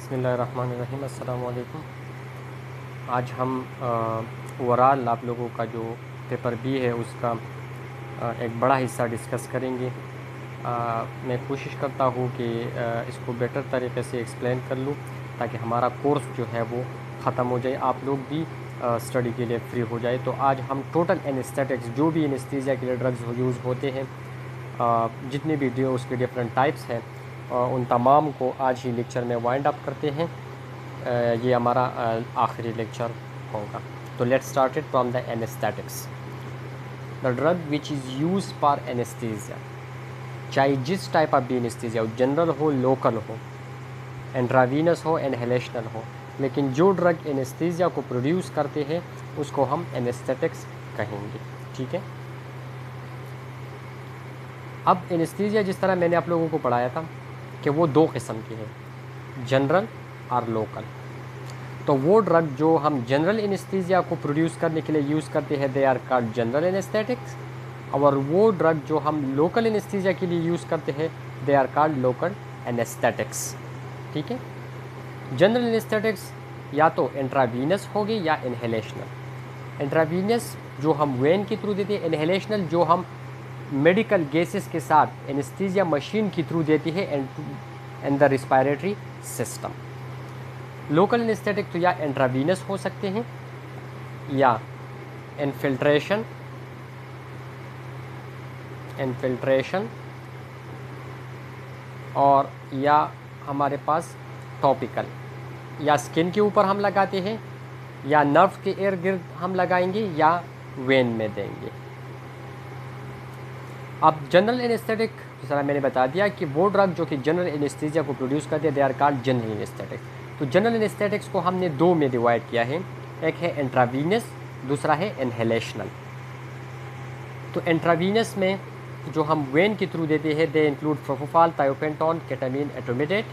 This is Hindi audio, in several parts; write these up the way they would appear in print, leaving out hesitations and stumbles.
बिस्मिल्लाहिर्रहमानिर्रहीम। अस्सलाम वालेकुम। आज हम ओवरऑल आप लोगों का जो पेपर बी है उसका एक बड़ा हिस्सा डिस्कस करेंगे। मैं कोशिश करता हूँ कि इसको बेटर तरीके से एक्सप्लेन कर लूँ ताकि हमारा कोर्स जो है वो ख़त्म हो जाए, आप लोग भी स्टडी के लिए फ्री हो जाए। तो आज हम टोटल एनेस्थेटिक्स, जो भी एनेस्थीसिया के लिए ड्रग्स यूज़ होते हैं, जितने भी उसके डिफरेंट टाइप्स हैं, उन तमाम को आज ही लेक्चर में वाइंड अप करते हैं। ये हमारा आखिरी लेक्चर होगा। तो let's start it from the anaesthetics. The drug which is use for anaesthesia, चाहे जिस टाइप ऑफ भी एनेस्थीसिया हो, जनरल हो, लोकल हो, इंट्रावीनस हो, इनहेलेशनल हो, लेकिन जो ड्रग एनेस्थीसिया को प्रोड्यूस करते हैं उसको हम एनेस्थेटिक्स कहेंगे। ठीक है। अब एनेस्थीसिया जिस तरह मैंने आप लोगों को पढ़ाया था कि वो दो किस्म की है, जनरल और लोकल। तो वो ड्रग जो हम जनरल एनेस्थीसिया को प्रोड्यूस करने के लिए यूज़ करते हैं, they are called general anaesthetics. और वो ड्रग जो हम लोकल एनेस्थीसिया के लिए यूज़ करते हैं, they are called local anaesthetics. ठीक है। जनरल एनेस्थेटिक्स या तो इंट्रावीनस होगी या इनहेलेशनल। इंट्रावीनस जो हम वेन के थ्रू देते हैं, इनहेलेशनल जो हम मेडिकल गैसेस के साथ एनेस्थीसिया मशीन के थ्रू देती है in the respiratory system. Local anaesthetic तो या इंट्रावीनस हो सकते हैं या इन्फिल्ट्रेशन और या हमारे पास टॉपिकल, या स्किन के ऊपर हम लगाते हैं या नर्व के इर्द गिर्द हम लगाएंगे या वेन में देंगे। अब जनरल एनेस्थेटिक, जिस तरह मैंने बता दिया कि वो ड्रग जो कि जनरल एनेस्थीसिया को प्रोड्यूस करते हैं, they are called general anaesthetic. तो जनरल एनेस्थेटिक्स को हमने दो में डिवाइड किया है, एक है इंट्रावीनस, दूसरा है इनहेलेशनल। तो इंट्रावीनस में जो हम वेन के थ्रू देते हैं, they include propofol, thiopentone, केटामीन, etomidate.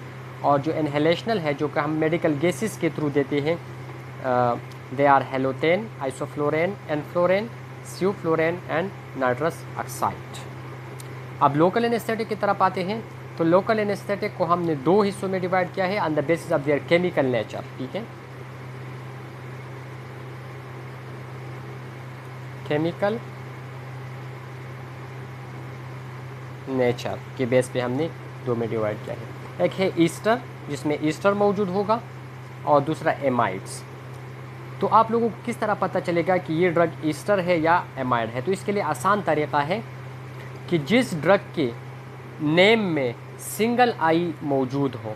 और जो इनहेलेशनल है, जो कि हम मेडिकल गैसेस के थ्रू देते हैं, they are halothane, isoflurane, enflurane, sevoflurane and nitrous oxide. अब लोकल एनेस्थेटिक की तरफ आते हैं। तो लोकल एनेस्थेटिक को हमने दो हिस्सों में डिवाइड किया है on the basis of their chemical nature. ठीक है। केमिकल नेचर के बेस पे हमने दो में डिवाइड किया है। एक है ईस्टर, जिसमें ईस्टर मौजूद होगा, और दूसरा एमाइड्स। तो आप लोगों को किस तरह पता चलेगा कि ये ड्रग ईस्टर है या एमाइड है? तो इसके लिए आसान तरीका है कि जिस ड्रग के नेम में सिंगल आई मौजूद हो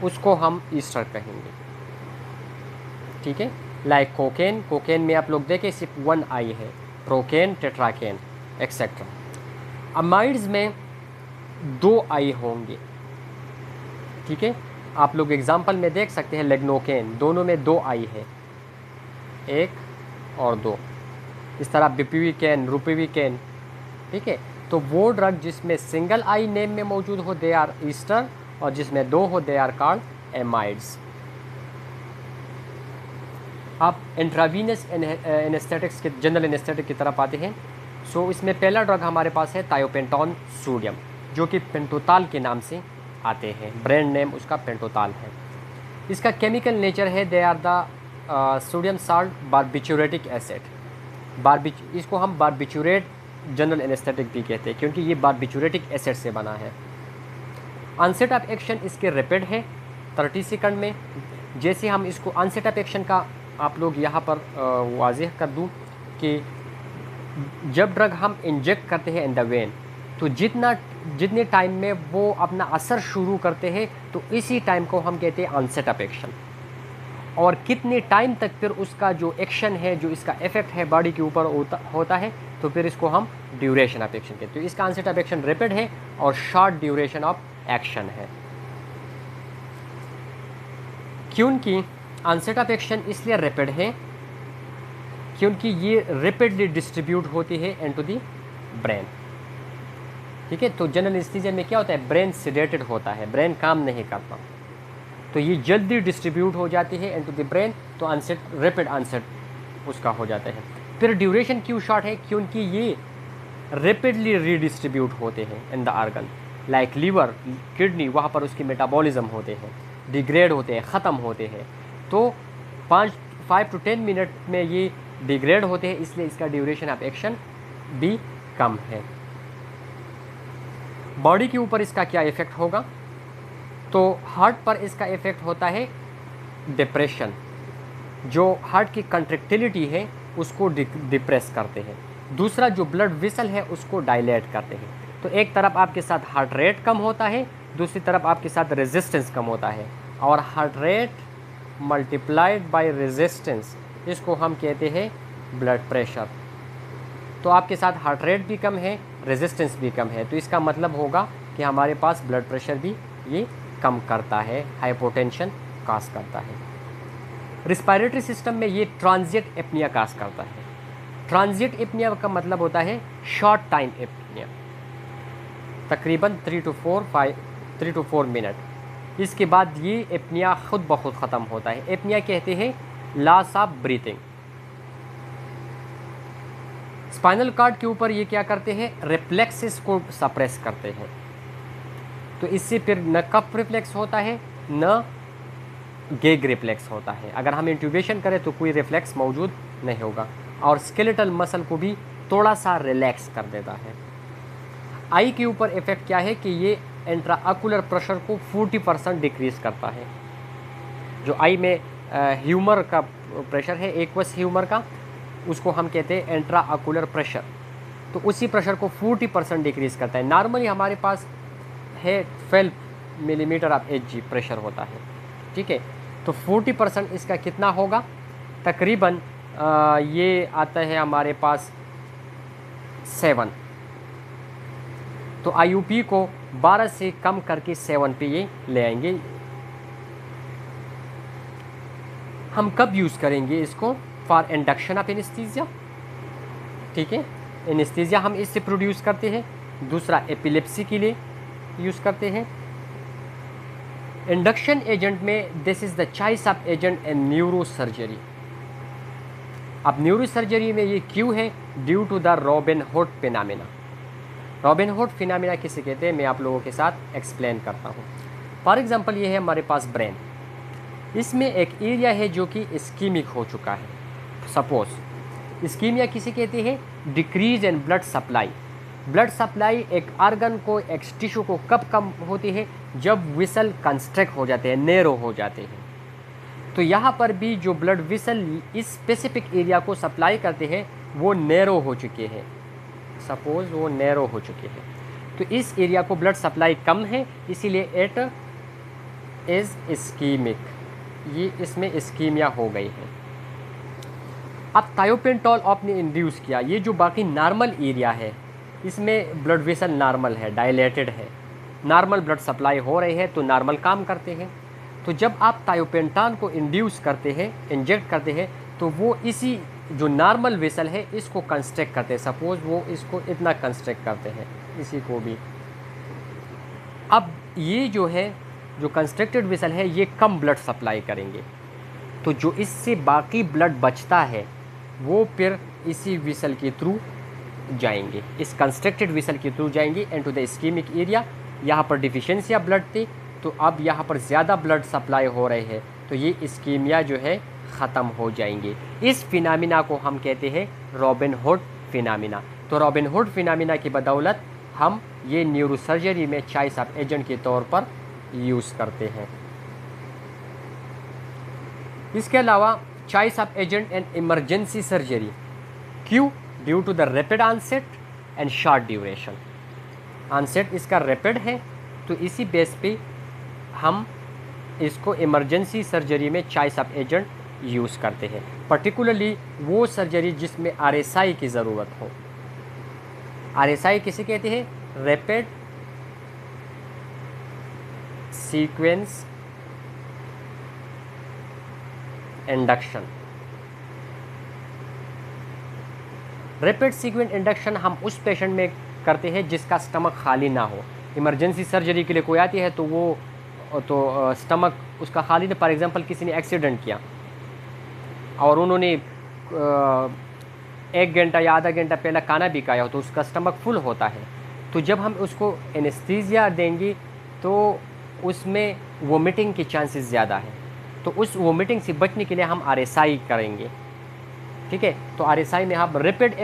उसको हम ईस्टर कहेंगे। ठीक है। लाइक कोकेन, कोकेन में आप लोग देखें सिर्फ वन आई है, प्रोकेन, टेट्राकेन एक्सेट्रा। अमाइड्स में दो आई होंगे। ठीक है। आप लोग एग्जाम्पल में देख सकते हैं लेग्नोकेन, दोनों में दो आई है, एक और दो। इस तरह बिपिविकेन, रुपिविकेन। ठीक है। तो वो ड्रग जिसमें सिंगल आई नेम में मौजूद हो, दे आर ईस्टर, और जिसमें दो हो, दे आर कॉल्ड एमाइड्स। आप इंट्रावीनस एनेस्थेटिक्स के, जनरल एनेस्थेटिक की तरफ आते हैं। सो इसमें पहला ड्रग हमारे पास है थायोपेंटोन सोडियम, जो कि पेंटोताल के नाम से आते हैं, ब्रांड नेम उसका पेंटोताल है। इसका केमिकल नेचर है, they are the sodium salt barbituric acid. इसको हम बारबिचूरेट जनरल एनेस्थेटिक भी कहते हैं क्योंकि ये बारबिचूरेटिक एसिड से बना है। ऑनसेट ऑफ एक्शन इसके रैपिड है, 30 सेकंड में। जैसे हम इसको ऑनसेट ऑफ एक्शन का आप लोग यहाँ पर वाज़ेह कर दूँ कि जब ड्रग हम इंजेक्ट करते हैं इन द वेन, तो जितने टाइम में वो अपना असर शुरू करते हैं, तो इसी टाइम को हम कहते हैं ऑनसेट ऑफ एक्शन। और कितने टाइम तक फिर उसका जो एक्शन है, जो इसका इफेक्ट है बॉडी के ऊपर होता है, तो फिर इसको हम ड्यूरेशन ऑफ एक्शन कहते हैं। तो इसका ऑनसेट ऑफ एक्शन रैपिड है और शॉर्ट ड्यूरेशन ऑफ एक्शन है। क्योंकि ऑनसेट ऑफ एक्शन इसलिए रैपिड है क्योंकि ये रैपिडली डिस्ट्रीब्यूट होती है इनटू द ब्रेन। ठीक है। तो जनरल एनेस्थीसिया में क्या होता है, ब्रेन सेडेटेड होता है, ब्रेन काम नहीं करता, तो ये जल्दी डिस्ट्रीब्यूट हो जाती है इनटू द ब्रेन, तो ऑनसेट, रैपिड ऑनसेट उसका हो जाता है। फिर ड्यूरेशन क्यों शॉर्ट है? क्योंकि ये रैपिडली रीडिस्ट्रीब्यूट होते हैं in the organ, like liver, kidney, वहाँ पर उसकी मेटाबॉलिज्म होते हैं। डिग्रेड होते हैं, ख़त्म होते हैं। तो 5 to 10 मिनट में ये डिग्रेड होते हैं, इसलिए इसका ड्यूरेशन ऑफ एक्शन भी कम है। बॉडी के ऊपर इसका क्या इफ़ेक्ट होगा? तो हार्ट पर इसका इफ़ेक्ट होता है डिप्रेशन, जो हार्ट की कंट्रैक्टिलिटी है उसको डिप्रेस करते हैं। दूसरा जो ब्लड वेसल है उसको डायलेट करते हैं। तो एक तरफ आपके साथ हार्ट रेट कम होता है, दूसरी तरफ आपके साथ रेजिस्टेंस कम होता है, और heart rate multiplied by resistance, इसको हम कहते हैं ब्लड प्रेशर। तो आपके साथ हार्ट रेट भी कम है, रेजिस्टेंस भी कम है, तो इसका मतलब होगा कि हमारे पास ब्लड प्रेशर भी ये कम करता है, हाइपोटेंशन काज करता है। रिस्पायरेटरी सिस्टम में ये ट्रांजिएंट एपनिया काज करता है। ट्रांजिएंट एपनिया का मतलब होता है शॉर्ट टाइम एपनिया, तकरीबन 3 to 4 मिनट। इसके बाद ये एपनिया खुद ब खुद ख़त्म होता है। एपनिया कहते हैं loss of breathing. Spinal cord के ऊपर ये क्या करते हैं, रिफ्लेक्सेस को सप्रेस करते हैं। तो इससे फिर न कफ रिफ्लेक्स होता है न गेग रिफ्लेक्स होता है। अगर हम इंट्यूबेशन करें तो कोई रिफ्लेक्स मौजूद नहीं होगा, और स्केलेटल मसल को भी थोड़ा सा रिलैक्स कर देता है। आई के ऊपर इफ़ेक्ट क्या है कि ये इंट्राऑक्यूलर प्रेशर को 40% डिक्रीज़ करता है। जो आई में ह्यूमर का प्रेशर है, एक्वस ह्यूमर का, उसको हम कहते हैं इंट्राऑक्यूलर प्रेशर। तो उसी प्रेशर को 40% डिक्रीज़ करता है। नॉर्मली हमारे पास है 12 मिलीमीटर ऑफ Hg प्रेशर होता है, ठीक है। तो 40% इसका कितना होगा, तकरीबन ये आता है हमारे पास 7। तो IUP को 12 से कम करके 7 पे ये ले आएंगे। हम कब यूज़ करेंगे इसको? फॉर इंडक्शन ऑफ एनेस्थीसिया, ठीक है। एनेस्थीसिया हम इससे प्रोड्यूस करते हैं। दूसरा एपिलेप्सी के लिए यूज़ करते हैं। इंडक्शन एजेंट में this is the choice of agent in neurosurgery. अब न्यूरो सर्जरी में ये क्यों है? Due to the Robin Hood phenomena. Robin Hood phenomena किसे कहते हैं, मैं आप लोगों के साथ एक्सप्लेन करता हूँ। फॉर एग्जांपल ये है हमारे पास ब्रेन, इसमें एक एरिया है जो कि इस्कीमिक हो चुका है। सपोज इस्कीमिया किसे कहते हैं? Decrease in blood supply. Blood supply एक ऑर्गन को, एक टिश्यू को कब कम होती है? जब विसल कंस्ट्रक्ट हो जाते हैं, नैरो हो जाते हैं। तो यहाँ पर भी जो ब्लड विसल इस स्पेसिफिक एरिया को सप्लाई करते हैं वो नैरो हो चुके हैं। सपोज़ वो नैरो हो चुके हैं, तो इस एरिया को ब्लड सप्लाई कम है, इसीलिए इट इज़ इस्कीमिक, ये इसमें इस्कीमिया हो गई है। अब थायोपेंटॉल आपने इंड्यूस किया, ये जो बाकी नॉर्मल एरिया है इसमें ब्लड वेसल नॉर्मल है, डायलेटेड है, नॉर्मल ब्लड सप्लाई हो रही है, तो नॉर्मल काम करते हैं। तो जब आप थायोपेंटॉन को इंड्यूस करते हैं, इंजेक्ट करते हैं, तो वो इसी जो नॉर्मल वेसल है इसको कंस्ट्रक्ट करते हैं। सपोज़ वो इसको इतना कंस्ट्रक्ट करते हैं, इसी को भी। अब ये जो है, जो कंस्ट्रक्टेड वेसल है, ये कम ब्लड सप्लाई करेंगे, तो जो इससे बाकी ब्लड बचता है वो फिर इसी वेसल के थ्रू जाएंगे, इस कंस्ट्रक्टेड वेसल के थ्रू जाएंगे इनटू द इस्कीमिक एरिया। यहाँ पर डिफिशिएंसी ऑफ ब्लड थी, तो अब यहाँ पर ज़्यादा ब्लड सप्लाई हो रहे हैं, तो ये इस्कीमिया जो है ख़त्म हो जाएंगे। इस फिनोमेना को हम कहते हैं रॉबिन हुड फिनोमेना। तो रॉबिन हुड फिनोमेना की बदौलत हम ये न्यूरोसर्जरी में चॉइस ऑफ एजेंट के तौर पर यूज़ करते हैं। इसके अलावा choice of agent and emergency surgery, क्यों? Due to the rapid onset and short duration. Onset इसका रैपिड है, तो इसी बेस पे हम इसको इमरजेंसी सर्जरी में चॉइस ऑफ एजेंट यूज़ करते हैं, पर्टिकुलरली वो सर्जरी जिसमें RSI की ज़रूरत हो। RSI किसे कहते हैं? Rapid sequence induction. Rapid sequence induction हम उस पेशेंट में करते हैं जिसका स्टमक खाली ना हो। इमरजेंसी सर्जरी के लिए कोई आती है तो वो स्टमक उसका खाली ना, फॉर एग्जांपल किसी ने एक्सीडेंट किया और उन्होंने 1 घंटा या आधा घंटा पहले खाना भी खाया हो, तो उसका स्टमक फुल होता है। तो जब हम उसको एनेस्थीसिया देंगे तो उसमें वोमिटिंग के चांसेस ज़्यादा हैं। तो उस वोमिटिंग से बचने के लिए हम RSI करेंगे, ठीक है। तो RSI में आप रैपिड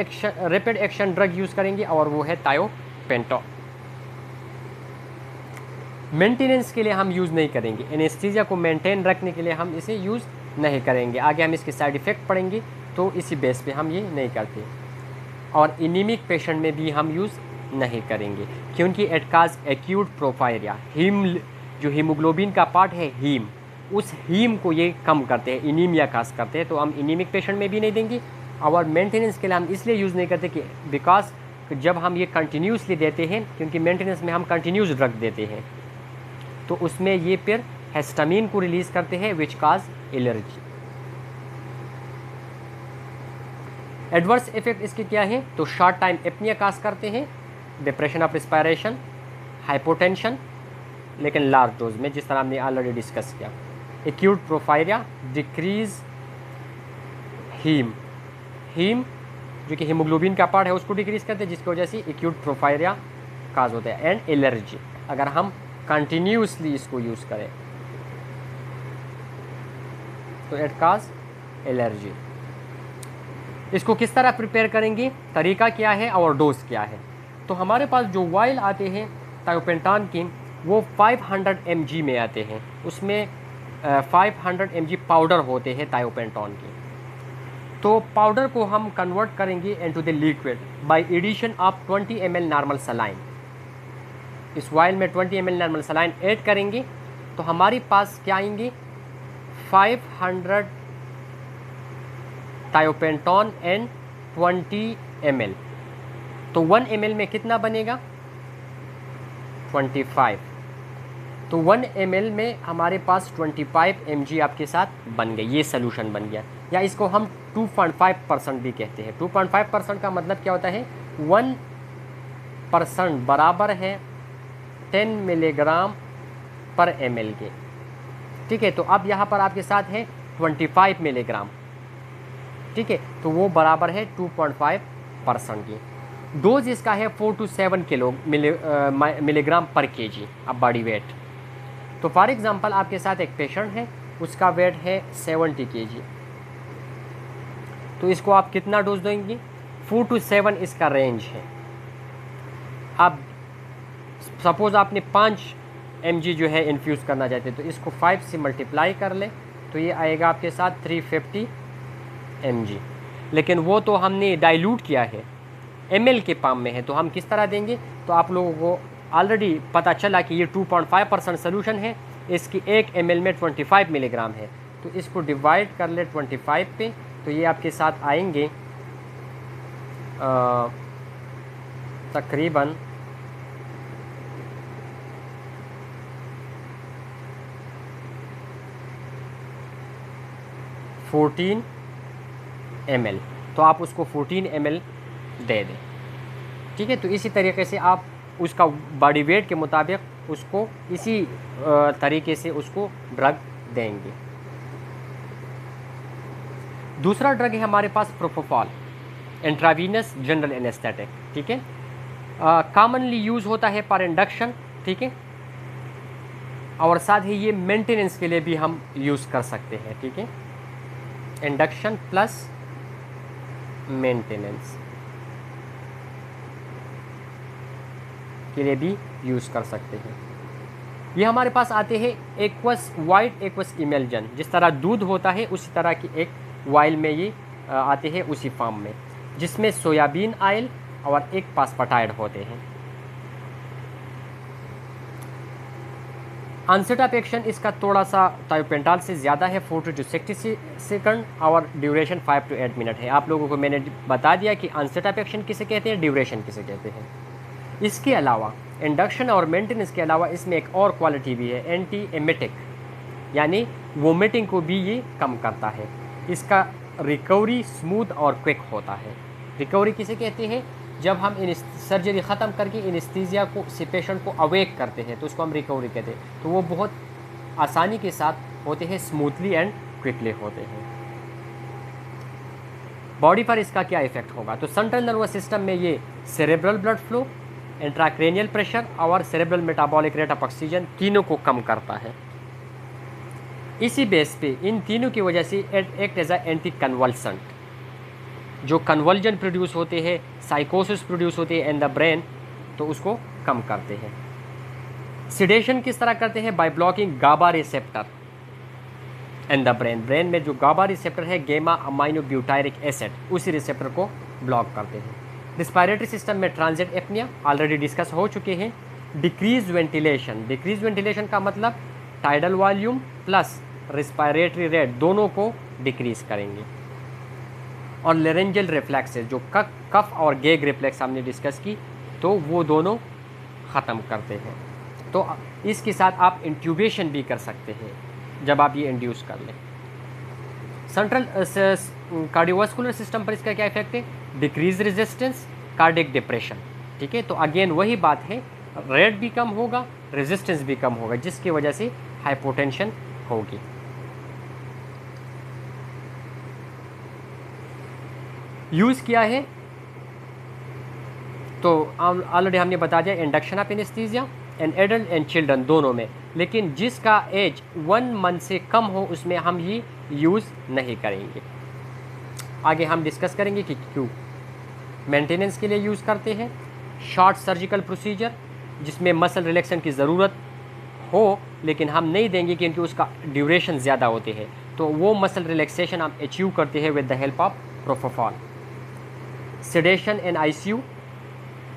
एक्शन ड्रग यूज़ करेंगे और वो है थायोपेंटॉन। मेंटेनेंस के लिए हम यूज़ नहीं करेंगे, एनेस्थीसिया को मेंटेन रखने के लिए हम इसे यूज़ नहीं करेंगे। आगे हम इसके साइड इफ़ेक्ट पढ़ेंगे, तो इसी बेस पे हम ये नहीं करते। और एनीमिक पेशेंट में भी हम यूज़ नहीं करेंगे, क्योंकि इट काज एक्यूट प्रोफायरिया। हीम, जो हीमोग्लोबिन का पार्ट है हीम, उस हीम को ये कम करते हैं, एनीमिया काज करते हैं। तो हम एनीमिक पेशेंट में भी नहीं देंगे। और मेंटेनेंस के लिए हम इसलिए यूज़ नहीं करते कि बिकॉज जब हम ये कंटिन्यूसली देते हैं, क्योंकि मेंटेनेंस में हम कंटिन्यूस ड्रग देते हैं, तो उसमें ये फिर हिस्टामिन को रिलीज़ करते हैं विच काज एलर्जी। एडवर्स इफेक्ट इसके क्या है? तो शॉर्ट टाइम एपनिया काज करते हैं, डिप्रेशन ऑफ रिस्पायरेशन, हाइपोटेंशन, लेकिन लार्ज डोज में, जिस तरह हमने ऑलरेडी डिस्कस किया। एक्यूट प्रोफायरिया, डिक्रीज हीम जो कि हीमोग्लोबिन का पार्ट है उसको डिक्रीज करते हैं, जिसकी वजह से एक्यूट प्रोफायरिया काज होता है। एंड एलर्जी, अगर हम कंटिन्यूसली इसको यूज़ करें तो इट काज एलर्जी। इसको किस तरह प्रिपेयर करेंगे, तरीका क्या है और डोज क्या है? तो हमारे पास जो वाइल आते हैं थायोपेंटॉन की, वो 500 mg में आते हैं। उसमें 500 mg पाउडर होते हैं थायोपेंटॉन के। तो पाउडर को हम कन्वर्ट करेंगे into the liquid by addition of 20 ml normal saline. इस वाइल में 20 ml नॉर्मल सलाइन ऐड करेंगे तो हमारे पास क्या आएंगे, 500 थायोपेंटॉन एंड 20 ml। तो 1 ml में कितना बनेगा, 25। तो 1 ml में हमारे पास 25 mg आपके साथ बन गए, ये सोल्यूशन बन गया। या इसको हम 2.5% भी कहते हैं। 2.5% का मतलब क्या होता है, 1% बराबर है 10 मिलीग्राम पर ml के, ठीक है। तो अब यहाँ पर आपके साथ है 25 मिलीग्राम, ठीक है। तो वो बराबर है 2.5% की। डोज इसका है 4 to 7 मिलीग्राम पर केजी अब बॉडी वेट। तो फॉर एग्जांपल आपके साथ एक पेशेंट है, उसका वेट है 70 kg, तो इसको आप कितना डोज देंगे, 4 to 7 इसका रेंज है। अब सपोज़ आपने 5 mg जो है इन्फ्यूज़ करना चाहते हैं, तो इसको 5 से मल्टीप्लाई कर ले तो ये आएगा आपके साथ 350 mg। लेकिन वो तो हमने डाइल्यूट किया है, ml के पाम में है, तो हम किस तरह देंगे? तो आप लोगों को ऑलरेडी पता चला कि ये 2.5% सोल्यूशन है, इसकी 1 ml में 25 मिलीग्राम है। तो इसको डिवाइड कर ले 25 पे, तो ये आपके साथ आएंगे तकरीबन 14 ml। तो आप उसको 14 ml दे दें, ठीक है। तो इसी तरीके से आप उसका बॉडी वेट के मुताबिक उसको इसी तरीके से उसको ड्रग देंगे। दूसरा ड्रग है हमारे पास प्रोपोफॉल, इंट्रावीनस जनरल एनेस्थेटिक, ठीक है। कॉमनली यूज़ होता है फॉर इंडक्शन, ठीक है, और साथ ही ये मेंटेनेंस के लिए भी हम यूज़ कर सकते हैं, ठीक है। इंडक्शन प्लस मेंटेनेंस के लिए भी यूज़ कर सकते हैं। ये हमारे पास आते हैं एक्वस वाइट एक्वस इमेल्जन, जिस तरह दूध होता है उसी तरह की एक वाइल में ये आते हैं उसी फॉर्म में, जिसमें सोयाबीन ऑयल और एक फास्फेटाइड होते हैं। ऑनसेट ऑफ एक्शन इसका थोड़ा सा थायोपेंटॉल से ज़्यादा है, 40 to 60 सेकंड, और ड्यूरेशन 5 to 8 मिनट है। आप लोगों को मैंने बता दिया कि ऑनसेट ऑफ एक्शन किसे कहते हैं, ड्यूरेशन किसे कहते हैं। इसके अलावा इंडक्शन और मेंटेनेंस के अलावा इसमें एक और क्वालिटी भी है, एंटी एमेटिक, यानी वोमिटिंग को भी ये कम करता है। इसका रिकवरी स्मूथ और क्विक होता है। रिकवरी किसे कहते हैं, जब हम सर्जरी ख़त्म करके एनेस्थीसिया को से पेशेंट को अवेक करते हैं तो उसको हम रिकवरी कहते हैं। तो वो बहुत आसानी के साथ होते हैं, स्मूथली एंड क्विकली होते हैं। बॉडी पर इसका क्या इफ़ेक्ट होगा, तो सेंट्रल नर्वस सिस्टम में ये cerebral blood flow, intracranial pressure और cerebral metabolic rate of oxygen तीनों को कम करता है। इसी बेस पे इन तीनों की वजह से act as a anticonvulsant, जो कन्वल्जन प्रोड्यूस होते हैं, साइकोसिस प्रोड्यूस होती है इन द ब्रेन, तो उसको कम करते हैं। सिडेशन किस तरह करते हैं? By blocking GABA receptor in the brain. Brain में जो गाबा रिसेप्टर है, गेमा अमाइनो ब्यूटायरिक एसिड, उसी रिसेप्टर को ब्लॉक करते हैं। रिस्पायरेटरी सिस्टम में ट्रांजिट एपनिया ऑलरेडी डिस्कस हो चुके हैं। डिक्रीज वेंटिलेशन, डिक्रीज वेंटिलेशन का मतलब tidal volume plus respiratory rate दोनों को डिक्रीज करेंगे। और लेरेंजल रिफ्लेक्सेस, जो कफ और गैग रिफ्लेक्स हमने डिस्कस की, तो वो दोनों ख़त्म करते हैं। तो इसके साथ आप इंट्यूबेशन भी कर सकते हैं जब आप ये इंड्यूस कर लें। सेंट्रल कार्डियोवास्कुलर सिस्टम पर इसका क्या इफेक्ट है? Decrease resistance, cardiac depression. ठीक है, तो अगेन वही बात है, रेट भी कम होगा, रेजिस्टेंस भी कम होगा, जिसकी वजह से हाइपोटेंशन होगी। यूज़ किया है तो ऑलरेडी हमने बता दिया, induction of anaesthesia and adult and children दोनों में, लेकिन जिसका एज 1 मंथ से कम हो उसमें हम ये यूज़ नहीं करेंगे। आगे हम डिस्कस करेंगे कि क्यों। मेंटेनेंस के लिए यूज़ करते हैं। शॉर्ट सर्जिकल प्रोसीजर जिसमें मसल रिलैक्सेशन की ज़रूरत हो, लेकिन हम नहीं देंगे क्योंकि उसका ड्यूरेशन ज़्यादा होते हैं, तो वो मसल रिलैक्सेशन हम अचीव करते हैं with the help of propofol. Sedation in ICU,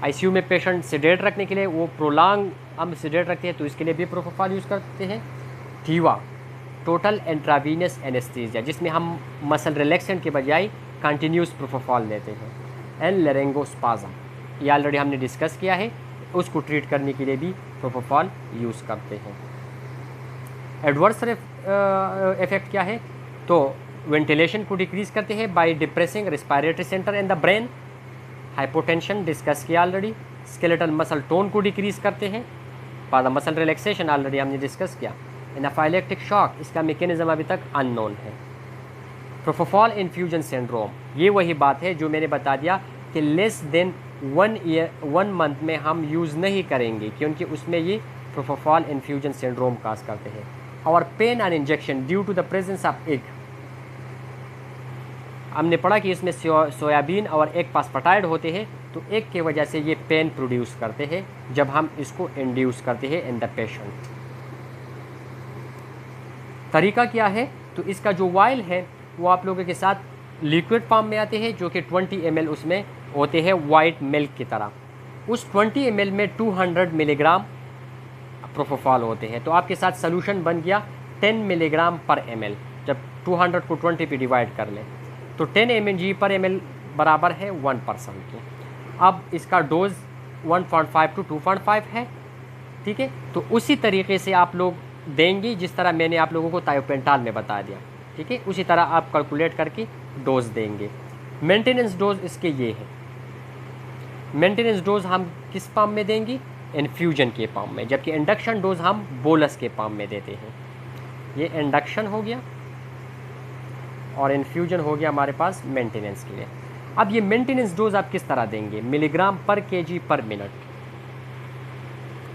ICU में पेशेंट सेडेट रखने के लिए वो प्रोलॉन्ग हम सेडेट रखते हैं, तो इसके लिए भी प्रोपोफॉल यूज़ करते हैं। टीवा, टोटल इंट्रावीनस एनेस्थीसिया, जिसमें हम मसल रिलैक्सेशन के बजाय कंटिन्यूस प्रोपोफॉल देते हैं। एंड लेरेंगोस्पाज़म, ये ऑलरेडी हमने डिस्कस किया है, उसको ट्रीट करने के लिए भी प्रोपोफॉल यूज़ करते हैं। एडवर्स इफेक्ट क्या है? तो वेंटिलेशन को डिक्रीज़ करते हैं by depressing respiratory centre in the brain. Hypotension discuss किया ऑलरेडी। स्केलेटल मसल टोन को डिक्रीज़ करते हैं by the muscle relaxation, already हमने डिस्कस किया। एनाफाइलेक्टिक शॉक, इसका मैकेनिज्म अभी तक अननोन है। प्रोपोफॉल इन्फ्यूजन सिंड्रोम, ये वही बात है जो मैंने बता दिया कि लेस देन 1 मंथ में हम यूज़ नहीं करेंगे, क्योंकि उसमें ये प्रोपोफॉल इन्फ्यूजन सिंड्रोम काज करते हैं। और pain and injection due to the presence of egg, हमने पढ़ा कि इसमें सोयाबीन और एग पास्पर्टाइड होते हैं, तो एग की वजह से ये पेन प्रोड्यूस करते हैं जब हम इसको इंड्यूस करते हैं इन द पेशेंट। तरीका क्या है? तो इसका जो वाइल है वो आप लोगों के साथ लिक्विड फॉर्म में आते हैं, जो कि 20 ml उसमें होते हैं वाइट मिल्क की तरह। उस 20 ml में 200 मिलीग्राम प्रोपोफॉल होते हैं, तो आपके साथ सोल्यूशन बन गया 10 मिलीग्राम पर ml। जब 200 को 20 पे डिवाइड कर लें तो 10 mg पर ml बराबर है 1% की। अब इसका डोज 1.5 to 2.5 है, ठीक है। तो उसी तरीके से आप लोग देंगे जिस तरह मैंने आप लोगों को थायोपेंटाल में बता दिया, ठीक है, उसी तरह आप कैलकुलेट करके डोज देंगे। मेंटेनेंस डोज इसके ये है। मेंटेनेंस डोज हम किस पाम में देंगे? इन्फ्यूजन के पाम में, जबकि इंडक्शन डोज हम बोलस के पाम में देते हैं। ये इंडक्शन हो गया और इन्फ्यूजन हो गया हमारे पास मेंटेनेंस के लिए। अब ये मेंटेनेंस डोज आप किस तरह देंगे? मिलीग्राम पर केजी पर मिनट,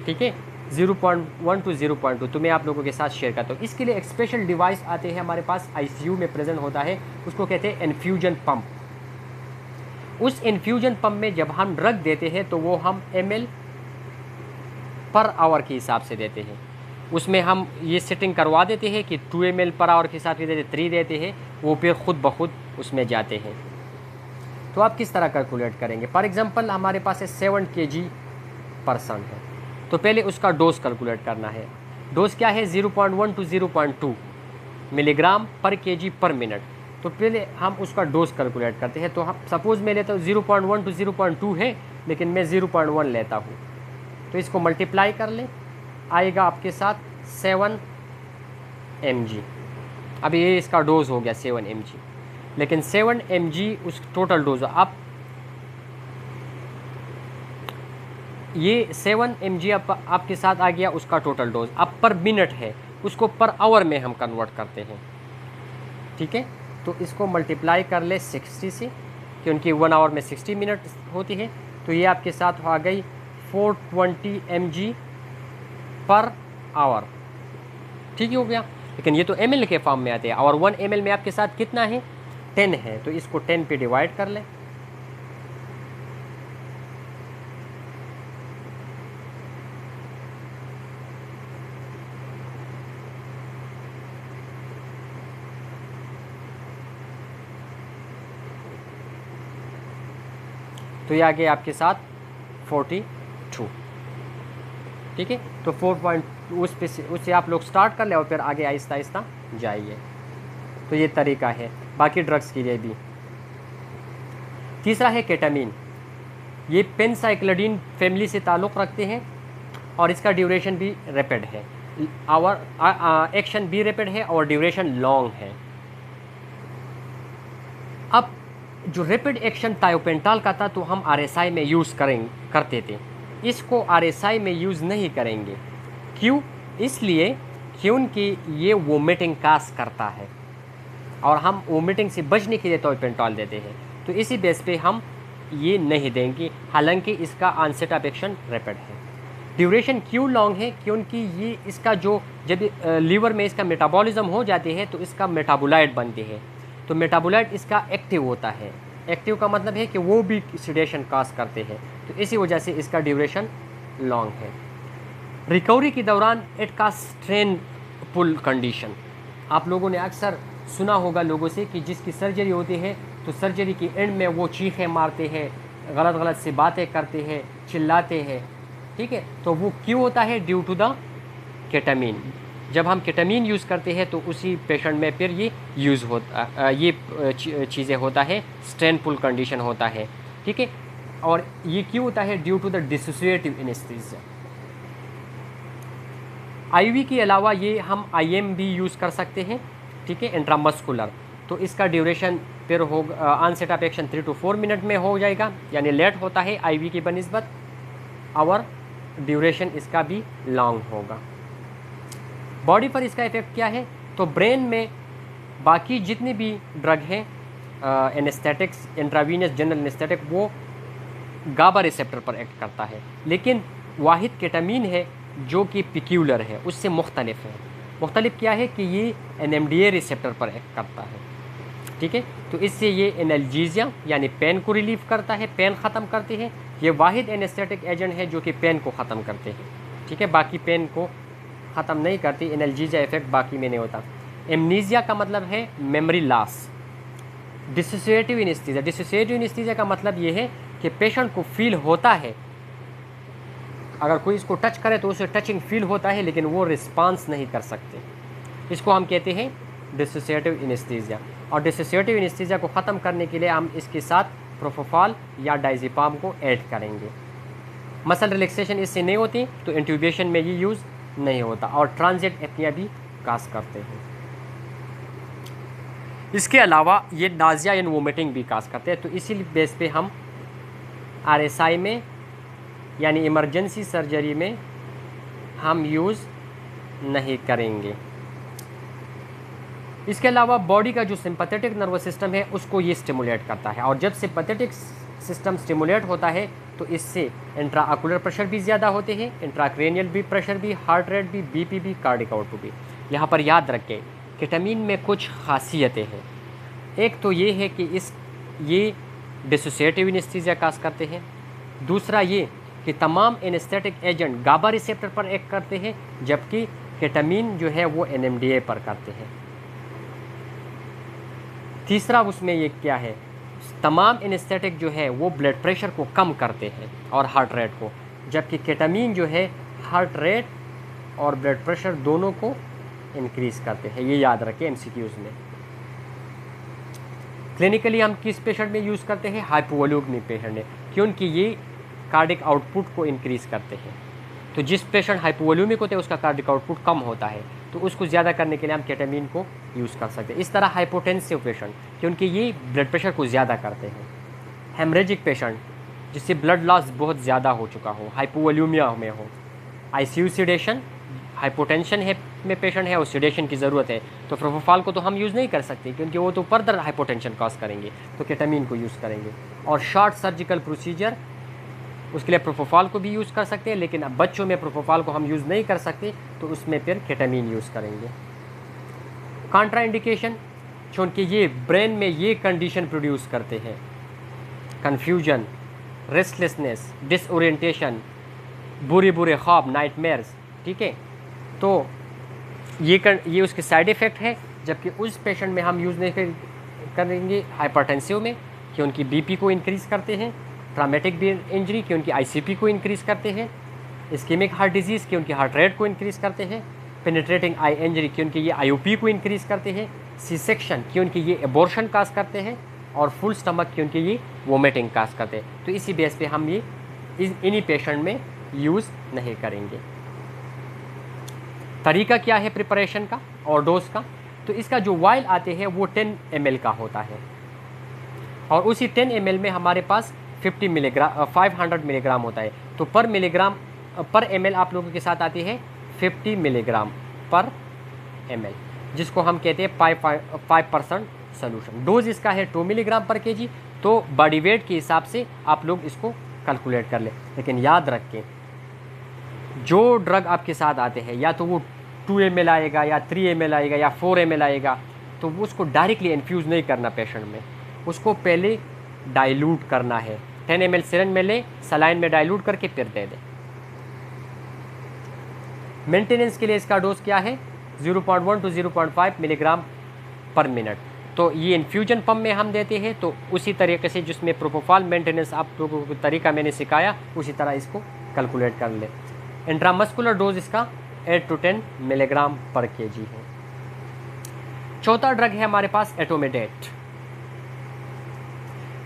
ठीक है, 0.1 to 0.2। तो मैं आप लोगों के साथ शेयर करता हूँ। इसके लिए एक स्पेशल डिवाइस आते हैं हमारे पास, आईसीयू में प्रेजेंट होता है, उसको कहते हैं इन्फ्यूजन पंप। उस इन्फ्यूजन पंप में जब हम ड्रग देते हैं तो वो हम ml पर आवर के हिसाब से देते हैं। उसमें हम ये सेटिंग करवा देते हैं कि 2 ml पर आवर के हिसाब से देते, 3 देते हैं, वो फिर खुद ब खुद उसमें जाते हैं। तो आप किस तरह कैलकुलेट करेंगे? फॉर एग्जांपल हमारे पास है 7 kg पर्सन है, तो पहले उसका डोज कैलकुलेट करना है। डोज क्या है? 0.1 to 0.2 मिलीग्राम पर केजी पर मिनट। तो पहले हम उसका डोज कैलकुलेट करते हैं। तो हम सपोज़ मैं लेता हूँ 0.1 to 0.2 है, लेकिन मैं 0.1 लेता हूँ, तो इसको मल्टीप्लाई कर लें, आएगा आपके साथ 7 mg। अब ये इसका डोज हो गया 7 mg, लेकिन 7 mg उस टोटल डोज। अब ये 7 mg आपके साथ आ गया उसका टोटल डोज। अब पर मिनट है, उसको पर आवर में हम कन्वर्ट करते हैं, ठीक है। तो इसको मल्टीप्लाई कर ले 60 से, क्योंकि 1 आवर में 60 मिनट होती है। तो ये आपके साथ आ गई 420 mg पर आवर, ठीक ही हो गया। लेकिन ये तो ml के फॉर्म में आते हैं और 1 ml में आपके साथ कितना है 10 है, तो इसको 10 पे डिवाइड कर लें। तो ये आ गया आपके साथ 42, ठीक है। तो 4 उससे आप लोग स्टार्ट कर ले और फिर आगे आहिस्ता आहिस्ता जाइए। तो ये तरीका है बाकी ड्रग्स के लिए भी। तीसरा है केटामीन। ये पेनसाइक्लिडीन फैमिली से ताल्लुक़ रखते हैं और इसका ड्यूरेशन भी रैपिड है, एक्शन भी रैपिड है और ड्यूरेशन लॉन्ग है। अब जो रैपिड एक्शन थायोपेंटॉल का था तो हम आरएसआई में यूज़ करते थे, इसको आरएसआई में यूज़ नहीं करेंगे। क्यों? इसलिए क्योंकि ये वोमिटिंग काज करता है और हम वोमिटिंग से बचने के लिए थायोपेंटॉल देते हैं, तो इसी बेस पे हम ये नहीं देंगे, हालांकि इसका ऑनसेट ऑफ एक्शन रैपिड है। ड्यूरेशन क्यों लॉन्ग है? क्योंकि ये इसका जो जब लीवर में इसका मेटाबॉलिज्म हो जाती है तो इसका मेटाबोलाइट बनते हैं, तो मेटाबोलाइट इसका एक्टिव होता है। एक्टिव का मतलब है कि वो भी सिडेशन काज करते हैं, तो इसी वजह से इसका ड्यूरेशन लॉन्ग है। रिकवरी के दौरान इट का स्ट्रेन पुल कंडीशन, आप लोगों ने अक्सर सुना होगा लोगों से कि जिसकी सर्जरी होती है तो सर्जरी के एंड में वो चीखें मारते हैं, गलत गलत सी बातें करते हैं, चिल्लाते हैं, ठीक है। तो वो क्यों होता है? Due to the ketamine. जब हम केटामीन यूज़ करते हैं तो उसी पेशेंट में फिर ये यूज़ होता ये चीज़ें होता है, स्ट्रेन पुल कंडीशन होता है, ठीक है। और ये क्यों होता है? Due to the dissociative anaesthesia. IV के अलावा ये हम आईएम भी यूज़ कर सकते हैं, ठीक है, इंट्रामस्कुलर। तो इसका ड्यूरेशन फिर होगा onset of action 3 to 4 minute में हो जाएगा, यानी लेट होता है आईवी की बनिस्बत, और ड्यूरेशन इसका भी लॉन्ग होगा। बॉडी पर इसका इफेक्ट क्या है? तो ब्रेन में बाकी जितने भी ड्रग हैं एनेस्थेटिक्स, इंट्रावीनस जनरल एनेस्थेटिक, वो गाबा रिसेप्टर पर एक्ट करता है, लेकिन वाहिद केटामीन है जो कि पिक्यूलर है, उससे मुख्तलिफ है। मुख्तलिफ क्या है कि ये एनएमडीए रिसेप्टर पर एक्ट करता है, ठीक है। तो इससे ये एनाल्जीजिया यानी पेन को रिलीव करता है, पेन ख़त्म करते हैं। ये वाहिद एनेस्थेटिक एजेंट है जो कि पेन को ख़त्म करते हैं, ठीक है, बाकी पेन को ख़त्म नहीं करती, एनाल्जीजिया इफेक्ट बाकी में नहीं होता। एमनीजिया का मतलब है memory loss. Dissociative anaesthesia, dissociative anaesthesia का मतलब ये है कि पेशेंट को फील होता है, अगर कोई इसको टच करे तो उसे टचिंग फील होता है, लेकिन वो रिस्पांस नहीं कर सकते, इसको हम कहते हैं डिसोसिएटिव एनेस्थीसिया। और डिसोसिएटिव एनेस्थीसिया को ख़त्म करने के लिए हम इसके साथ प्रोपोफॉल या डायज़ेपाम को ऐड करेंगे। मसल रिलैक्सेशन इससे नहीं होती तो इंट्यूबेशन में ये यूज़ नहीं होता, और ट्रांजिट एपनिया भी काज करते हैं। इसके अलावा ये नाज़िया एंड वोमिटिंग भी काज करते हैं, तो इसी बेस पे हम आरएसआई में यानी इमरजेंसी सर्जरी में हम यूज़ नहीं करेंगे। इसके अलावा बॉडी का जो सिंपैथेटिक नर्वस सिस्टम है उसको ये स्टिमुलेट करता है, और जब सिंपैथेटिक सिस्टम स्टिमुलेट होता है तो इससे इंट्राऑकुलर प्रेशर भी ज़्यादा होते हैं, इंट्राक्रेनियल भी प्रेशर भी, हार्ट रेट भी, बीपी भी, कार्डिक आउटपुट भी। यहाँ पर याद रखें केटामीन में कुछ खासियतें हैं। एक तो ये है कि ये डिसोसिएटिव एनेस्थीसिया काज करते हैं। दूसरा ये कि तमाम एनेस्थेटिक एजेंट गाबा रिसेप्टर पर एक्ट करते हैं, जबकि केटामीन जो है वो एनएमडीए पर करते हैं। तीसरा उसमें ये क्या है, तमाम एनेस्थेटिक जो है वो ब्लड प्रेशर को कम करते हैं और हार्ट रेट को, जबकि केटामीन जो है हार्ट रेट और ब्लड प्रेशर दोनों को इंक्रीज़ करते हैं। ये याद रखें एमसीक्यूज़ में। क्लिनिकली हम किस पेशेंट में यूज़ करते हैं? हाइपोवोल्यूमिक पेशेंट में, क्योंकि ये कार्डिक आउटपुट को इंक्रीज़ करते हैं। तो जिस पेशेंट हाइपोवोल्यूमिक होते हैं उसका कार्डिक आउटपुट कम होता है, तो उसको ज़्यादा करने के लिए हम केटामीन को यूज़ कर सकते हैं। इस तरह हाइपोटेंसिव पेशेंट, क्योंकि ये ब्लड प्रेशर को ज़्यादा करते हैं। हेमरेजिक पेशेंट जिससे ब्लड लॉस बहुत ज़्यादा हो चुका हो, हाइपोवोल्यूमिया में हो, आईसीयू सिडेशन, हाइपोटेंशन है में पेशेंट है और सिडेशन की ज़रूरत है, तो प्रोपोफॉल को तो हम यूज़ नहीं कर सकते क्योंकि वो तो फर्दर हाइपोटेंशन कॉज करेंगे, तो केटामीन को यूज़ करेंगे। और शॉर्ट सर्जिकल प्रोसीजर उसके लिए प्रोपोफॉल को भी यूज़ कर सकते हैं, लेकिन अब बच्चों में प्रोपोफॉल को हम यूज़ नहीं कर सकते, तो उसमें फिर केटामीन यूज़ करेंगे। कॉन्ट्रा इंडिकेशन, क्योंकि ये ब्रेन में ये कंडीशन प्रोड्यूस करते हैं, कन्फ्यूजन, रेस्टलेसनेस, डिसओरिएंटेशन, बुरे बुरे ख्वाब, नाइटमेयर्स, ठीक है। तो ये उसके साइड इफ़ेक्ट है, जबकि उस पेशेंट में हम यूज़ नहीं करेंगे हाइपरटेंसिव में कि उनकी बीपी को इंक्रीज़ करते हैं, ट्रामेटिक ब्रेन इंजरी कि उनकी आईसीपी को इंक्रीज़ करते हैं, इस्केमिक हार्ट डिजीज़ कि उनकी हार्ट रेट को इंक्रीज़ करते हैं, पेनिट्रेटिंग आई इंजरी कि उनकी ये आईओपी को इंक्रीज़ करते हैं, सी सेक्शन कि उनकी ये एबॉर्शन काज करते हैं, और फुल स्टमक की उनकी ये वोमिटिंग काज करते हैं। तो इसी बेस पे हम ये इन्हीं पेशेंट में यूज़ नहीं करेंगे। तरीका क्या है प्रिपरेशन का और डोज का? तो इसका जो वाइल आते हैं वो 10 ml का होता है, और उसी 10 ml में हमारे पास 500 मिलीग्राम होता है। तो पर ml आप लोगों के साथ आती है 50 मिलीग्राम पर ml, जिसको हम कहते हैं 5% सोल्यूशन। डोज इसका है 2 मिलीग्राम पर केजी। तो बॉडी वेट के हिसाब से आप लोग इसको कैलकुलेट कर लें, लेकिन याद रखें जो ड्रग आपके साथ आते हैं या तो वो 2 ml आएगा या 3 ml आएगा या 4 ml आएगा, तो वो उसको डायरेक्टली इन्फ्यूज़ नहीं करना पेशेंट में, उसको पहले डाइल्यूट करना है। 10 ml सिरिंज में ले, सलाइन में डाइल्यूट करके फिर दे दें। मेंटेनेंस के लिए इसका डोज क्या है? 0.1 to 0.5 मिलीग्राम पर मिनट। तो ये इन्फ्यूजन पंप में हम देते हैं, तो उसी तरीके से जिसमें प्रोपोफॉल मेंटेनेंस आप लोगों को तरीका मैंने सिखाया, उसी तरह इसको कैलकुलेट कर ले। इंट्रामस्कुलर डोज इसका 8 to 10 मिलीग्राम पर केजी है। चौथा ड्रग है हमारे पास एटोमिडेट।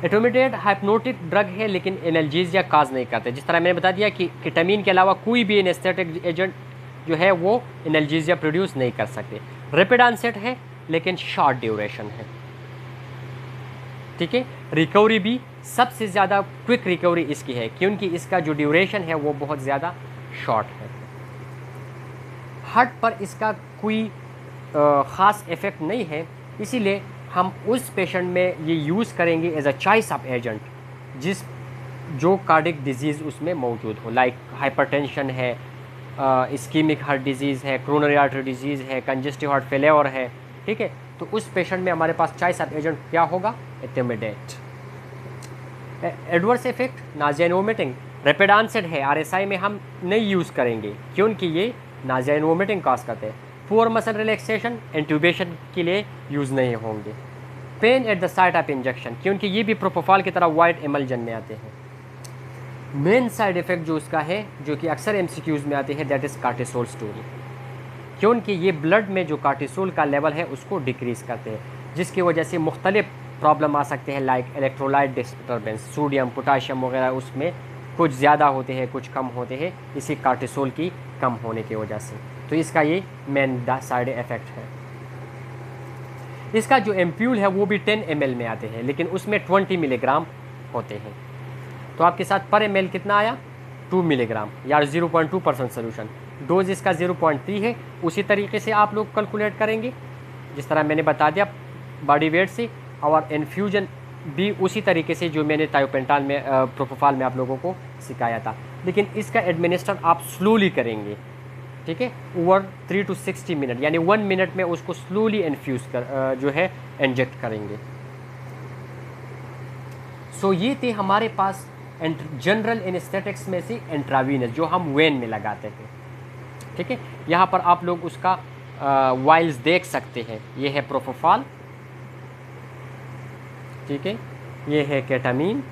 एटोमिडेट हाइप्नोटिक ड्रग है, लेकिन एनाल्जेसिया काज नहीं करते। जिस तरह मैंने बता दिया कि केटामीन के अलावा कोई भी एनेस्थेटिक एजेंट जो है वो एनाल्जेसिया प्रोड्यूस नहीं कर सकते। रैपिड ऑनसेट है, लेकिन शॉर्ट ड्यूरेशन है, ठीक है। रिकवरी भी सबसे ज़्यादा क्विक रिकवरी इसकी है, क्योंकि इसका जो ड्यूरेशन है वो बहुत ज़्यादा शॉर्ट है। हार्ट पर इसका कोई ख़ास इफ़ेक्ट नहीं है, इसीलिए हम उस पेशेंट में ये यूज़ करेंगे as a choice of agent जो कार्डिक डिजीज़ उसमें मौजूद हो, लाइक हाइपरटेंशन है, इस्कीमिक हार्ट डिजीज़ है, कोरोनरी आर्टरी डिजीज़ है, कंजेस्टिव हार्ट फेलियर है, ठीक है। तो उस पेशेंट में हमारे पास चॉइस ऑफ एजेंट क्या होगा? Etomidate. Adverse effect, nausea and vomiting. Rapid onset है, आरएसआई में हम नहीं यूज़ करेंगे क्योंकि ये नाज़िया एंड वोमिटिंग कॉज करते हैं। पुअर मसल रिलैक्सेशन, इंट्यूबेशन के लिए यूज़ नहीं होंगे। Pen at the site of injection, क्योंकि ये भी प्रोपोफॉल की तरह वाइट एमल्जन में आते हैं। मेन साइड इफ़ेक्ट जो उसका है, जो कि अक्सर एमसीक्यूज़ में आते हैं, दैट इज़ कार्टिसोल स्टोरी, क्योंकि ये ब्लड में जो कार्टिसोल का लेवल है उसको डिक्रीज़ करते हैं, जिसकी वजह से मुख्तलिफ प्रॉब्लम आ सकते हैं, like electrolyte disturbance, sodium potassium वगैरह उसमें कुछ ज़्यादा होते हैं, कुछ कम होते हैं, इसी कार्टिसोल की कम होने की वजह से। तो इसका ये मेन साइड इफ़ेक्ट है। इसका जो एम्प्यूल है वो भी 10 ml में आते हैं, लेकिन उसमें 20 मिलीग्राम होते हैं। तो आपके साथ पर ml कितना आया? 2 मिलीग्राम या 0.2% सोल्यूशन। डोज इसका 0.3 है। उसी तरीके से आप लोग कैलकुलेट करेंगे जिस तरह मैंने बता दिया बॉडी वेट से, और इन्फ्यूजन भी उसी तरीके से जो मैंने थायोपेंटाल में प्रोपोफॉल में आप लोगों को सिखाया था, लेकिन इसका एडमिनिस्टर आप स्लोली करेंगे, ठीक है, ओवर 3 to 60 मिनट, यानी 1 मिनट में उसको स्लोली इन्फ्यूज़ कर जो है इंजेक्ट करेंगे। सो ये थे हमारे पास जनरल एनेस्थेटिक्स में से इंट्रावीनस जो हम वेन में लगाते थे, ठीक है। यहाँ पर आप लोग उसका वाइल्स देख सकते हैं। ये है प्रोपोफॉल, ठीक है, ये है केटामीन,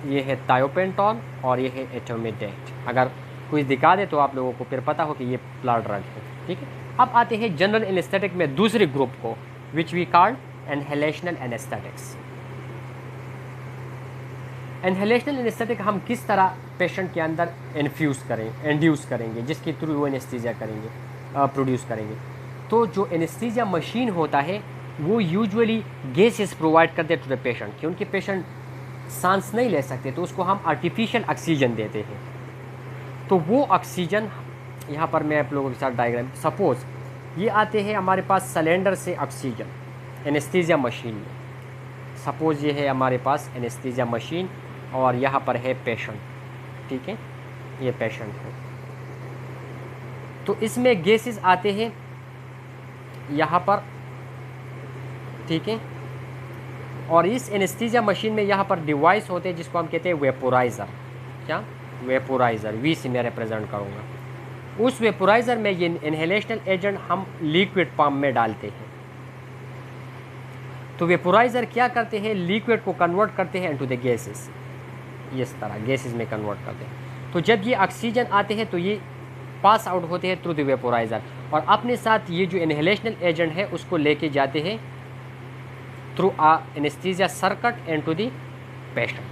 ये है थायोपेंटॉल और ये है एटोमिडेट। अगर कुछ दिखा दे तो आप लोगों को फिर पता हो कि ये प्लाड ड्रग है, ठीक है। अब आते हैं जनरल एनेस्थेटिक में दूसरे ग्रुप को, which we called inhalational anaesthetics. Inhalational anaesthetic हम किस तरह पेशेंट के अंदर इंड्यूस करेंगे, जिसके थ्रू वो एनेस्थीसिया करेंगे, प्रोड्यूस करेंगे। तो जो एनेस्थीसिया मशीन होता है वो यूजुअली गैसेस प्रोवाइड करते टू द पेशेंट, क्योंकि पेशेंट सांस नहीं ले सकते, तो उसको हम आर्टिफिशियल ऑक्सीजन देते हैं। तो वो ऑक्सीजन, यहाँ पर मैं आप लोगों के साथ डायग्राम, सपोज ये आते हैं हमारे पास सिलेंडर से ऑक्सीजन एनेस्थीसिया मशीन में। सपोज ये है हमारे पास एनेस्थीसिया मशीन और यहाँ पर है पेशेंट, ठीक है, ये पेशेंट है। तो इसमें गैसेस आते हैं यहाँ पर, ठीक है, और इस एनेस्थीसिया मशीन में यहाँ पर डिवाइस होते हैं जिसको हम कहते हैं वेपोराइज़र। क्या? वेपोराइज़र, वी से मैं रिप्रेजेंट करूँगा। उस वेपोराइज़र में ये इनहेलेशनल एजेंट हम लिक्विड फॉर्म में डालते हैं। तो वेपोराइज़र क्या करते हैं, लिक्विड को कन्वर्ट करते हैं इनटू द गैसेस, इस तरह गैसेस में कन्वर्ट करते हैं। तो जब ये ऑक्सीजन आते हैं तो ये पास आउट होते हैं थ्रू द वेपोराइज़र, और अपने साथ ये जो इनहेलेशनल एजेंट है उसको लेके जाते हैं through anaesthesia circuit into the patient.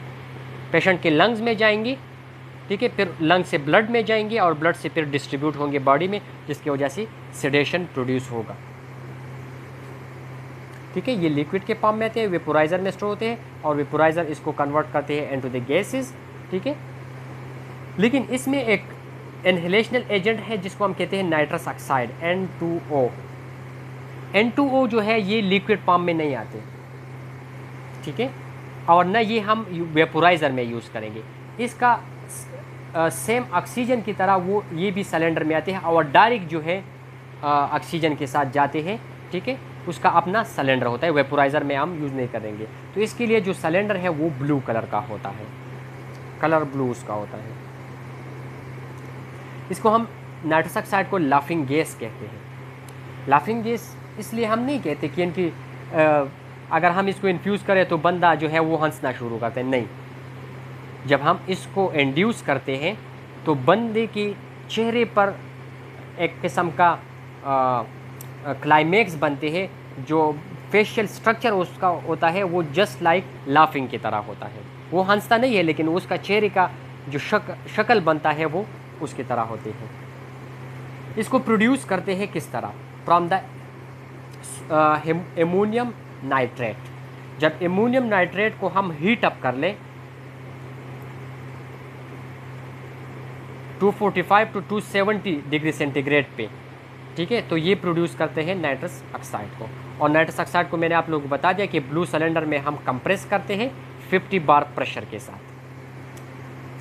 Patient के लंग्स में जाएंगी, ठीक है, फिर लंग से ब्लड में जाएंगे और ब्लड से फिर डिस्ट्रीब्यूट होंगे बॉडी में, जिसकी वजह से सेडेशन प्रोड्यूस होगा। ठीक है, ये लिक्विड के फॉर्म में आते हैं, वेपोराइज़र में स्टोर होते हैं, और वेपोराइज़र इसको कन्वर्ट करते हैं इनटू द गैसेस। ठीक है, लेकिन इसमें एक इनहेलेशनल एजेंट है जिसको हम कहते हैं नाइट्रस ऑक्साइड, N2O। N2O जो है ये लिक्विड फॉर्म में नहीं आते, ठीक है, और न ये हम वेपोराइज़र में यूज़ करेंगे। इसका सेम ऑक्सीजन की तरह वो ये भी सिलेंडर में आते हैं और डायरेक्ट जो है ऑक्सीजन के साथ जाते हैं। ठीक है, उसका अपना सिलेंडर होता है, वेपोराइज़र में हम यूज़ नहीं करेंगे। तो इसके लिए जो सिलेंडर है वो ब्लू कलर का होता है, कलर ब्लू उसका होता है। इसको हम नाइट्रस ऑक्साइड को लाफिंग गैस कहते हैं। लाफिंग गैस इसलिए हम नहीं कहते कि इनकी अगर हम इसको इन्फ्यूज़ करें तो बंदा जो है वो हंसना शुरू करते हैं, नहीं। जब हम इसको इंड्यूस करते हैं तो बंदे के चेहरे पर एक किस्म का क्लाइमेक्स बनते हैं, जो फेशियल स्ट्रक्चर उसका होता है वो जस्ट लाइक लाफिंग की तरह होता है। वो हंसता नहीं है लेकिन उसका चेहरे का जो शक्ल बनता है वो उसकी तरह होती है। इसको प्रोड्यूस करते हैं किस तरह? From the ammonium nitrate. जब एमोनियम नाइट्रेट को हम हीट अप कर लें 245 to 270 डिग्री सेंटीग्रेड पे, ठीक है, तो ये प्रोड्यूस करते हैं नाइट्रस ऑक्साइड को। और नाइट्रस ऑक्साइड को मैंने आप लोगों को बता दिया कि ब्लू सिलेंडर में हम कंप्रेस करते हैं 50 बार प्रेशर के साथ।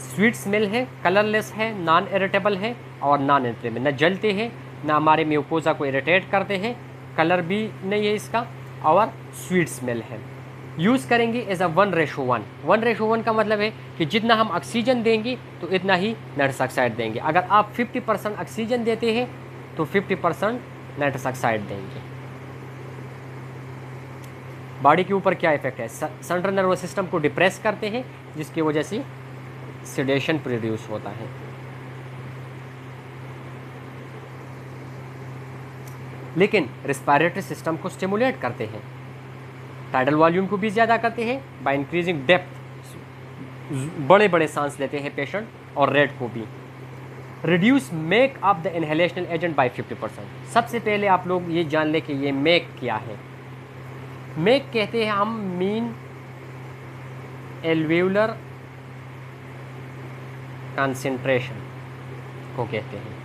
स्वीट स्मेल है, कलरलेस है, नॉन इरिटेबल है और नॉन इन्फ्लेमेबल, न जलते हैं ना हमारे म्यूकोजा को इरिटेट करते हैं, कलर भी नहीं है इसका, और स्वीट स्मेल है। यूज़ करेंगे एज अ 1:1। 1:1 का मतलब है कि जितना हम ऑक्सीजन देंगे तो इतना ही नाइट्रस ऑक्साइड देंगे। अगर आप 50% ऑक्सीजन देते हैं तो 50% नाइट्रस ऑक्साइड देंगे। बॉडी के ऊपर क्या इफेक्ट है? सेंट्रल नर्वस सिस्टम को डिप्रेस करते हैं जिसकी वजह से सेडेशन प्रोड्यूस होता है। लेकिन रेस्पिरेटरी सिस्टम को स्टिमुलेट करते हैं, टाइडल वॉल्यूम को भी ज़्यादा करते हैं बाय इंक्रीजिंग डेप्थ, बड़े बड़े सांस लेते हैं पेशेंट, और रेट को भी reduce make of the inhalational agent by 50%। सबसे पहले आप लोग ये जान लें कि ये मेक क्या है। मेक कहते हैं हम मीन एल्वेउलर कंसंट्रेशन को कहते हैं।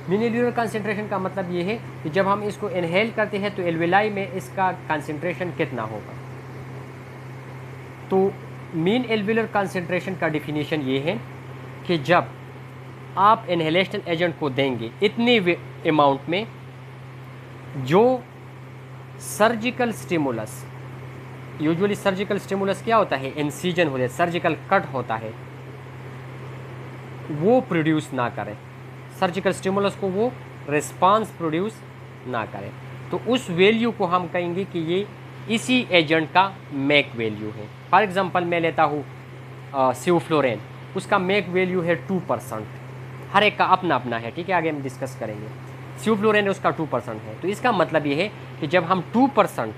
मीन एल्वेउलर कंसंट्रेशन का मतलब ये है कि जब हम इसको इनहेल करते हैं तो एल्वेलाई में इसका कंसंट्रेशन कितना होगा। तो मीन एल्वेउलर कंसंट्रेशन का डिफिनीशन ये है कि जब आप इनहेलेशनल एजेंट को देंगे इतनी अमाउंट में जो surgical stimulus, usually surgical stimulus क्या होता है? इंसिजन होता है, सर्जिकल कट होता है, वो प्रोड्यूस ना करें, सर्जिकल स्टिमुलस को वो रिस्पांस प्रोड्यूस ना करें, तो उस वैल्यू को हम कहेंगे कि ये इसी एजेंट का मेक वैल्यू है। फॉर एग्जांपल मैं लेता हूँ सिवफ्लोरेन, उसका मेक वैल्यू है 2%। हर एक का अपना अपना है, ठीक है, आगे हम डिस्कस करेंगे। सिवफ्लोरेन उसका 2% है, तो इसका मतलब ये है कि जब हम 2%,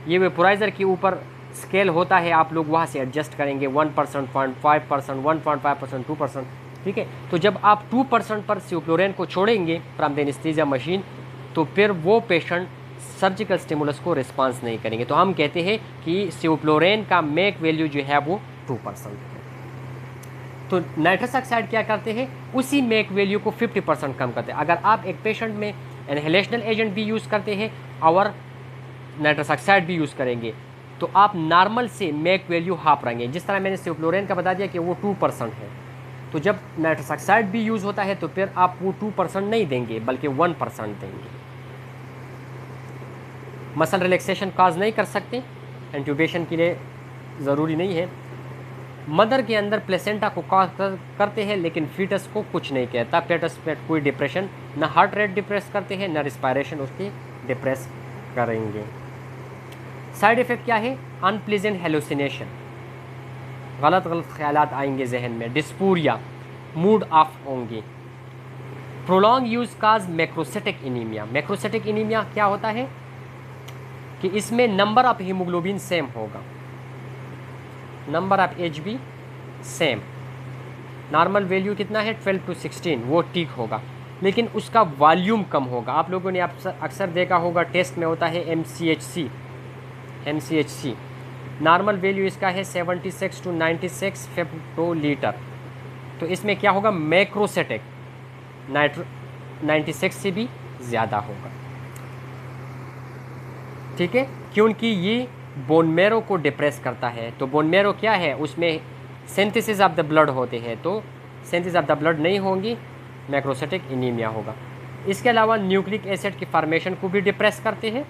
ये वेपोराइज़र के ऊपर स्केल होता है, आप लोग वहाँ से एडजस्ट करेंगे 1%, 0.5%, 1.5%, 2%, ठीक है। तो जब आप 2% पर सिवफ्लोरेन को छोड़ेंगे फ्रॉम द एनेस्थीसिया मशीन तो फिर वो पेशेंट सर्जिकल स्टिमुलस को रिस्पांस नहीं करेंगे। तो हम कहते हैं कि सिवफ्लोरेन का मेक वैल्यू जो है वो 2% है। तो नाइट्रस ऑक्साइड क्या करते हैं? उसी मेक वैल्यू को 50% कम करते हैं। अगर आप एक पेशेंट में इनहेलेशनल एजेंट भी यूज़ करते हैं और नाइट्रस ऑक्साइड भी यूज़ करेंगे तो आप नॉर्मल से मैक वैल्यू हाफ रहेंगे। जिस तरह मैंने सेवफ्लोराइन का बता दिया कि वो 2% है, तो जब नाइट्रस ऑक्साइड भी यूज़ होता है तो फिर आप वो 2% नहीं देंगे बल्कि 1% देंगे। मसल रिलैक्सेशन काज नहीं कर सकते, इंट्यूबेशन के लिए ज़रूरी नहीं है। मदर के अंदर प्लेसेंटा को काज करते हैं लेकिन फीटस को कुछ नहीं कहता। फीटस पे कोई डिप्रेशन, ना हार्ट रेट डिप्रेस करते हैं ना रिस्पायरेशन उसकी डिप्रेस करेंगे। साइड इफ़ेक्ट क्या है? अनप्लीजेंट हेलुसिनेशन, गलत ख्यालात आएंगे जहन में, डिस्पूरिया, मूड ऑफ होंगे। प्रोलॉन्ग यूज काज मैक्रोसाइटिक एनीमिया। मैक्रोसाइटिक एनीमिया क्या होता है कि इसमें नंबर ऑफ हीमोग्लोबिन सेम होगा, number of HB same, normal value कितना है 12 to 16, वो ठीक होगा, लेकिन उसका वॉल्यूम कम होगा। आप लोगों ने अक्सर देखा होगा टेस्ट में होता है MCHC, नॉर्मल वैल्यू इसका है 76 to 96 फेप्टोलीटर, तो इसमें क्या होगा? मैक्रोसाइटिक 96 से भी ज़्यादा होगा, ठीक है, क्योंकि ये बोन मैरो को डिप्रेस करता है। तो बोन मैरो क्या है? उसमें सिंथेसिस ऑफ द ब्लड होते हैं, तो सिंथेसिस ऑफ द ब्लड नहीं होंगी, मैक्रोसाइटिक एनीमिया होगा। इसके अलावा न्यूक्लिक एसिड की फॉर्मेशन को भी डिप्रेस करते हैं,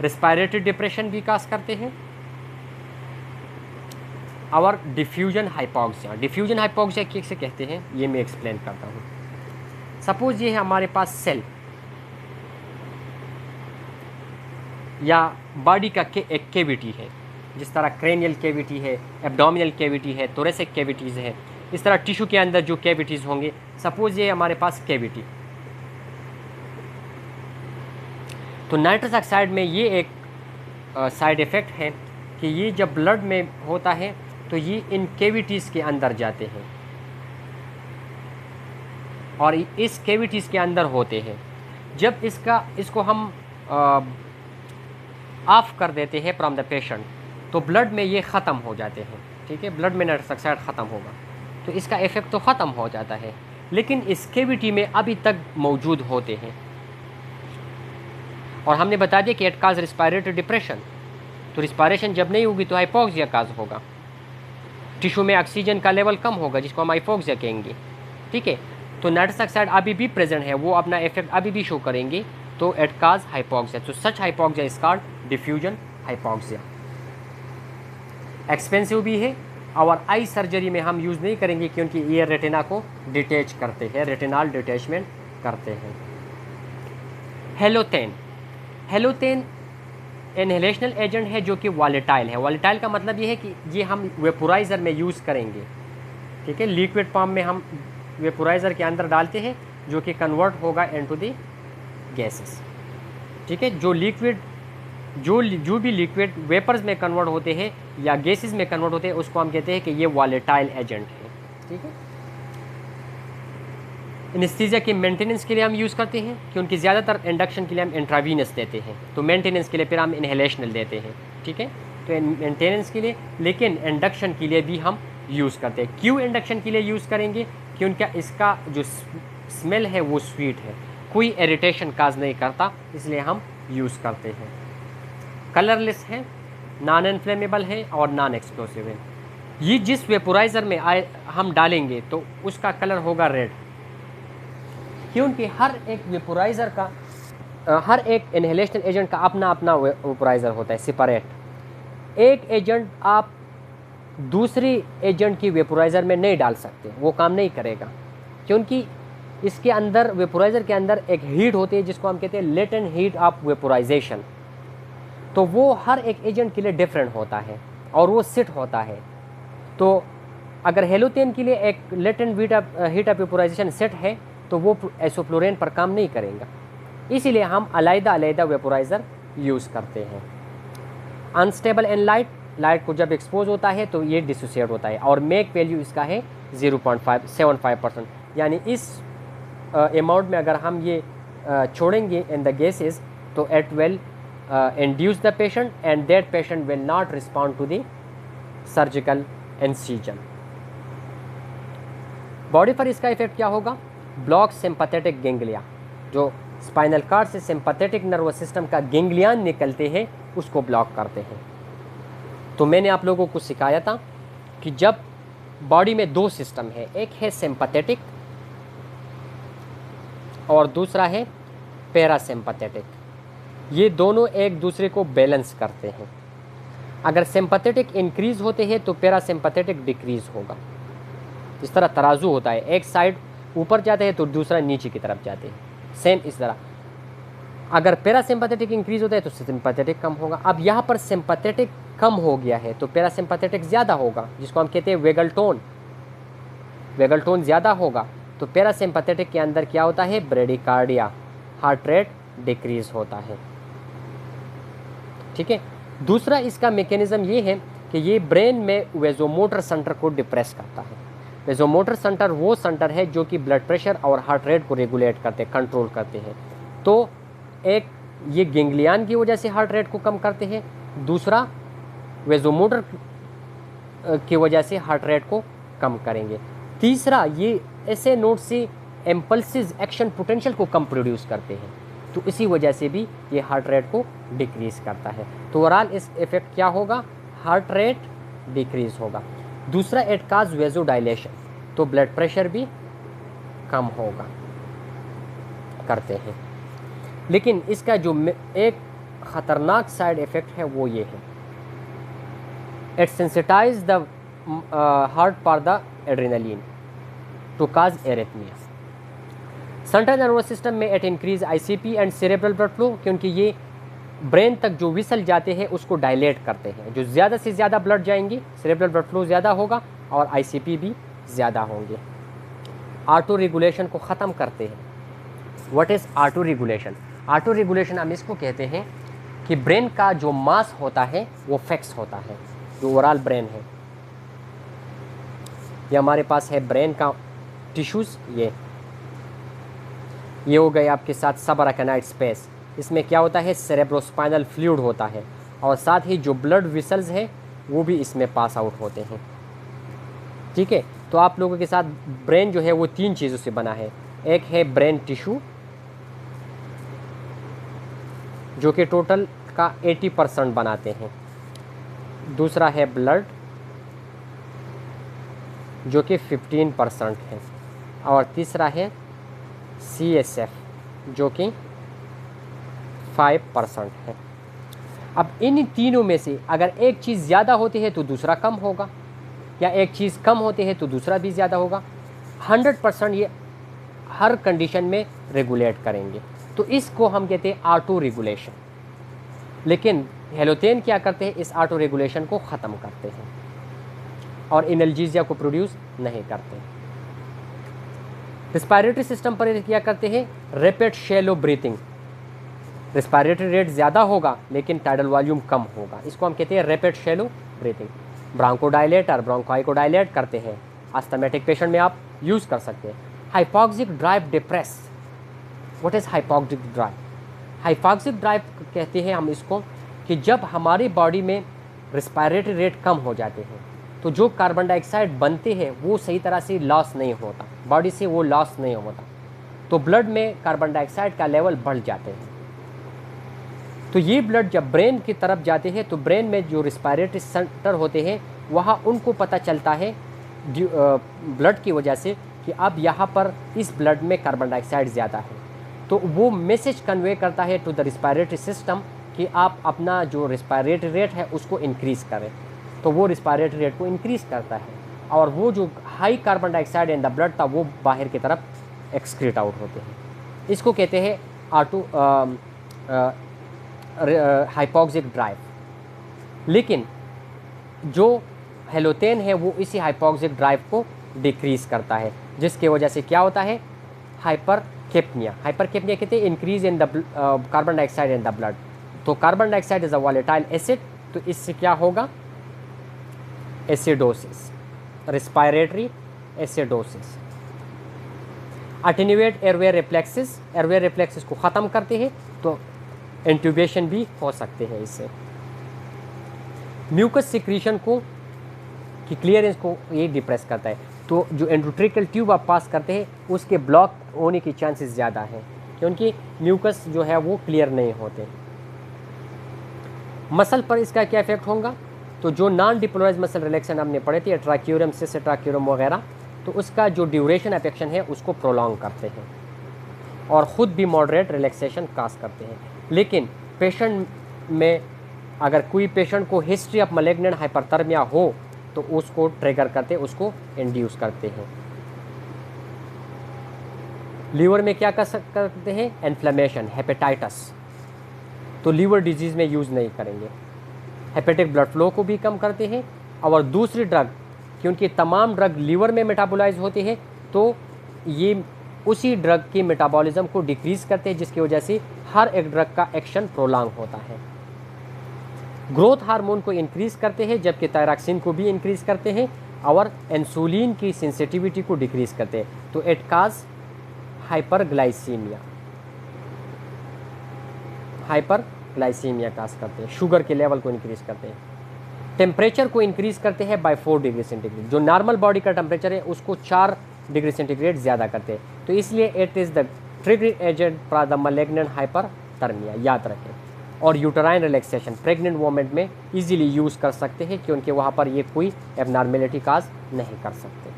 रेस्पिरेटरी डिप्रेशन भी काज करते हैं। और डिफ्यूजन हाइपोक्सिया, डिफ्यूजन हाइपोक्सिया किसे कहते हैं ये मैं एक्सप्लेन करता हूँ। सपोज ये है हमारे पास सेल या बॉडी का एक कैविटी है, जिस तरह क्रेनियल कैविटी है, एब्डोमिनल कैविटी है, थोरेसिक कैविटीज़ है, इस तरह टिश्यू के अंदर जो कैविटीज़ होंगे। सपोज ये हमारे पास कैविटी, तो नाइट्रस ऑक्साइड में ये एक साइड इफ़ेक्ट है कि ये जब ब्लड में होता है तो ये इन कैविटीज़ के अंदर जाते हैं और इस कैविटीज़ के अंदर होते हैं। जब इसको हम ऑफ कर देते हैं फ्रॉम द पेशेंट, तो ब्लड में ये ख़त्म हो जाते हैं, ठीक है, ब्लड में नाइट्रस ऑक्साइड ख़त्म होगा तो इसका इफ़ेक्ट तो ख़त्म हो जाता है, लेकिन इस कैविटी में अभी तक मौजूद होते हैं। और हमने बता दिया कि इट काज रिस्पायरेटरी डिप्रेशन, तो रिस्पायरेशन जब नहीं होगी तो हाइपोक्सिया काज होगा, टिश्यू में ऑक्सीजन का लेवल कम होगा जिसको हम हाइपोक्सिया कहेंगे, ठीक है। तो नाइट्रस ऑक्साइड अभी भी प्रेजेंट है, वो अपना इफेक्ट अभी भी शो करेंगे, तो इट काज हाइपोक्सिया। तो such hypoxia is called diffusion hypoxia. Expensive भी है और आई सर्जरी में हम यूज़ नहीं करेंगे क्योंकि ये रेटिना को डिटैच करते हैं, रेटिनाल डिटैचमेंट करते हैं। हेलोथेन, हेलोथेन इनहेलेशनल एजेंट है जो कि वॉलेटाइल है। वॉलेटाइल का मतलब ये है कि ये हम वेपोराइज़र में यूज़ करेंगे, ठीक है, लिक्विड फॉर्म में हम वेपोराइज़र के अंदर डालते हैं जो कि कन्वर्ट होगा इनटू द गैसेस, ठीक है। जो भी लिक्विड वेपर्स में कन्वर्ट होते हैं या गैसेस में कन्वर्ट होते हैं उसको हम कहते हैं कि ये वॉलेटाइल एजेंट है, ठीक है। एनेस्थीसिया की मेंटेनेंस के लिए हम यूज़ करते हैं क्योंकि ज़्यादातर इंडक्शन के लिए हम इंट्रावीनस देते हैं, तो मेंटेनेंस के लिए फिर हम इनहेलेशनल देते हैं, ठीक है। तो मेंटेनेंस के लिए, लेकिन इंडक्शन के लिए भी हम यूज़ करते हैं। क्यों इंडक्शन के लिए यूज़ करेंगे? क्योंकि इसका जो स्मेल है वो स्वीट है, कोई इरिटेशन काज नहीं करता, इसलिए हम यूज़ करते हैं। कलरलेस है, नॉन इन्फ्लेमेबल है और नॉन एक्सप्लोसिव है। ये जिस वेपोराइज़र में हम डालेंगे तो उसका कलर होगा रेड, क्योंकि हर एक वेपोराइज़र का हर एक इनहेलेशनल एजेंट का अपना अपना वेपोराइज़र होता है सेपरेट। एक एजेंट आप दूसरी एजेंट की वेपोराइज़र में नहीं डाल सकते, वो काम नहीं करेगा, क्योंकि इसके अंदर वेपोराइज़र के अंदर एक हीट होती है जिसको हम कहते हैं लेटेंट हीट ऑफ वेपोराइजेशन, तो वो हर एक एजेंट के लिए डिफरेंट होता है और वो सेट होता है। तो अगर हेलोथेन के लिए एक latent heat of vaporisation set है तो वो एसोफ्लोरेन पर काम नहीं करेगा, इसीलिए हम अलग-अलग वेपोराइज़र यूज़ करते हैं। अनस्टेबल इन लाइट को जब एक्सपोज होता है तो ये डिसोसिएट होता है और मेक वैल्यू इसका है 0.75%, यानी इस अमाउंट में अगर हम ये छोड़ेंगे इन द गैसेस तो it will induce the patient and that patient will not respond to the surgical incision। Body पर इसका इफेक्ट क्या होगा? ब्लॉक सिंपैथेटिक गेंगलिया, जो स्पाइनल कार्ड से सिंपैथेटिक नर्वस सिस्टम का गेंगलियान निकलते हैं उसको ब्लॉक करते हैं। तो मैंने आप लोगों को सिखाया था कि जब बॉडी में दो सिस्टम है, एक है सिंपैथेटिक और दूसरा है पैरासिम्पैथेटिक, ये दोनों एक दूसरे को बैलेंस करते हैं। अगर सिंपैथेटिक इंक्रीज होते हैं तो पैरासिम्पैथेटिक डिक्रीज होगा। इस तरह तराजू होता है, एक साइड ऊपर जाते हैं तो दूसरा नीचे की तरफ जाते हैं, सेम इस तरह। अगर पैरासिम्पैथेटिक इंक्रीज होता है तो सिंपैथेटिक कम होगा। अब यहाँ पर सिंपैथेटिक कम हो गया है तो पैरासिम्पैथेटिक ज़्यादा होगा, जिसको हम कहते हैं वेगल टोन। वेगल टोन ज़्यादा होगा तो पैरासिम्पैथेटिक के अंदर क्या होता है, ब्रेडिकार्डिया, हार्ट रेट डिक्रीज होता है। ठीक है। दूसरा इसका मैकेनिज्म ये है कि ये ब्रेन में वेजोमोटर सेंटर को डिप्रेस करता है। वेजोमोटर सेंटर वो सेंटर है जो कि ब्लड प्रेशर और हार्ट रेट को रेगुलेट करते, कंट्रोल करते हैं। तो एक ये गेंगलियन की वजह से हार्ट रेट को कम करते हैं, दूसरा वेजोमोटर की वजह से हार्ट रेट को कम करेंगे, तीसरा ये ऐसे नोड से इम्पल्सिव एक्शन पोटेंशियल को कम प्रोड्यूस करते हैं, तो इसी वजह से भी ये हार्ट रेट को डिक्रीज करता है। तो ओवरऑल इस इफेक्ट क्या होगा, हार्ट रेट डिक्रीज होगा। दूसरा इट काज वेजोडाइलेशन, तो ब्लड प्रेशर भी कम होगा करते हैं। लेकिन इसका जो एक ख़तरनाक साइड इफ़ेक्ट है वो ये है, it sensitise the heart for the adrenaline to cause arrhythmia. Central nervous system में it increase ICP and cerebral blood flow, क्योंकि ये ब्रेन तक जो विसल जाते हैं उसको डायलेट करते हैं। जो ज़्यादा से ज़्यादा ब्लड जाएंगी, सेरेब्रल ब्लड फ्लो ज़्यादा होगा और आईसीपी भी ज़्यादा होंगे। ऑटो रेगुलेशन को ख़त्म करते हैं। What is auto regulation? Auto regulation हम इसको कहते हैं कि ब्रेन का जो मास होता है वो फिक्स होता है। जो ओवरऑल ब्रेन है, ये हमारे पास है ब्रेन का टिश्यूज़, ये हो गए आपके साथ सबअराकेनाइड स्पेस। इसमें क्या होता है, सेरेब्रोस्पाइनल फ्लूइड होता है और साथ ही जो ब्लड वेसल्स है वो भी इसमें पास आउट होते हैं। ठीक है। तो आप लोगों के साथ ब्रेन जो है वो तीन चीज़ों से बना है। एक है ब्रेन टिश्यू जो कि टोटल का 80% बनाते हैं, दूसरा है ब्लड जो कि 15% है, और तीसरा है CSF जो कि 5% है। अब इन तीनों में से अगर एक चीज़ ज़्यादा होती है तो दूसरा कम होगा, या एक चीज़ कम होती है तो दूसरा भी ज़्यादा होगा। 100% ये हर कंडीशन में रेगुलेट करेंगे, तो इसको हम कहते हैं ऑटो रेगुलेशन। लेकिन हेलोथेन क्या करते हैं, इस ऑटो रेगुलेशन को ख़त्म करते हैं और एनाल्जेसिया को प्रोड्यूस नहीं करते। रिस्पायरेटरी सिस्टम पर क्या करते हैं, rapid shallow breathing. Respiratory rate ज़्यादा होगा लेकिन टाइडल वॉल्यूम कम होगा, इसको हम कहते हैं rapid shallow breathing. Bronchodilator bronchi को डायलेट करते हैं, अस्थमेटिक पेशेंट में आप यूज़ कर सकते हैं। Hypoxic drive depress. What is hypoxic drive? Hypoxic drive कहते हैं हम इसको कि जब हमारी बॉडी में रिस्पायरेटरी रेट कम हो जाते हैं तो जो कार्बन डाइऑक्साइड बनते हैं वो सही तरह से लॉस नहीं होता, बॉडी से वो लॉस नहीं होता, तो ब्लड में कार्बन डाइऑक्साइड का लेवल बढ़ जाते हैं। तो ये ब्लड जब ब्रेन की तरफ जाते हैं तो ब्रेन में जो रिस्पायरेटरी सेंटर होते हैं वहाँ उनको पता चलता है ब्लड की वजह से कि अब यहाँ पर इस ब्लड में कार्बन डाइऑक्साइड ज़्यादा है, तो वो मैसेज कन्वे करता है टू द रिस्पायरेटरी सिस्टम कि आप अपना जो रिस्पायरेटरी रेट है उसको इंक्रीज़ करें। तो वो रिस्पायरेटरी रेट को इंक्रीज़ करता है और वो जो high carbon dioxide in the blood था वो बाहर की तरफ एक्सक्रीट आउट होते हैं। इसको कहते हैं ऑटो हाइपोक्सिक ड्राइव। लेकिन जो हेलोथेन है वो इसी हाइपोक्सिक ड्राइव को डिक्रीज़ करता है, जिसकी वजह से क्या होता है, हाइपरकेप्निया। हाइपरकेप्निया कहते हैं increase in the carbon dioxide in the blood. तो carbon dioxide is a volatile acid, तो इससे क्या होगा, acidosis, respiratory acidosis. Attenuate airway reflexes, airway reflexes को ख़त्म करते हैं, तो इंट्यूबेशन भी हो सकते हैं इससे। म्यूकस सिक्रीशन को की क्लियरेंस को ये डिप्रेस करता है, तो जो एंडोट्रिकल ट्यूब आप पास करते हैं उसके ब्लॉक होने की चांसेस ज़्यादा हैं, क्योंकि म्यूकस जो है वो क्लियर नहीं होते। मसल पर इसका क्या इफेक्ट होगा, तो जो नॉन डिपोलराइज मसल रिलैक्सेशन हमने पढ़े थे, ट्राक्यूरम, सिस ट्राक्यूरम वगैरह, तो उसका जो ड्यूरेशन ऑफ एक्शन है उसको प्रोलॉन्ग करते हैं और ख़ुद भी मॉडरेट रिलैक्सेशन काज करते हैं। लेकिन पेशेंट में अगर कोई पेशेंट को हिस्ट्री ऑफ मैलिग्नेंट हाइपरथर्मिया हो तो उसको ट्रिगर करते, उसको इंड्यूस करते हैं। लीवर में क्या कर सकते हैं? इन्फ्लेमेशन, हेपेटाइटिस, तो लीवर डिजीज़ में यूज़ नहीं करेंगे। हेपेटिक ब्लड फ्लो को भी कम करते हैं। और दूसरी ड्रग, क्योंकि तमाम ड्रग लीवर में मेटाबोलाइज होती है, तो ये उसी ड्रग की मेटाबॉलिज्म को डिक्रीज़ करते हैं, जिसकी वजह से हर एक ड्रग का एक्शन प्रोलॉन्ग होता है। ग्रोथ हार्मोन को इंक्रीज़ करते हैं, जबकि थायरॉक्सिन को भी इंक्रीज़ करते हैं, और इंसुलिन की सेंसिटिविटी को डिक्रीज़ करते हैं। तो इट काज हाइपरग्लाइसीमिया, हाइपरग्लाइसीमिया काज करते हैं, शुगर के लेवल को इंक्रीज़ करते हैं। टेम्परेचर को इंक्रीज़ करते हैं बाय 4 डिग्री सेंटीग्रेड। जो नॉर्मल बॉडी का टेम्परेचर है उसको 4 डिग्री सेंटीग्रेड ज़्यादा करते हैं। तो इसलिए it is the triggering agent for the malignant hyperthermia, याद रखें। और यूटराइन रिलैक्सेशन प्रेग्नेंट वोमेंट में इजीली यूज़ कर सकते हैं, क्योंकि वहाँ पर ये कोई एबनॉर्मेलिटी काज नहीं कर सकते।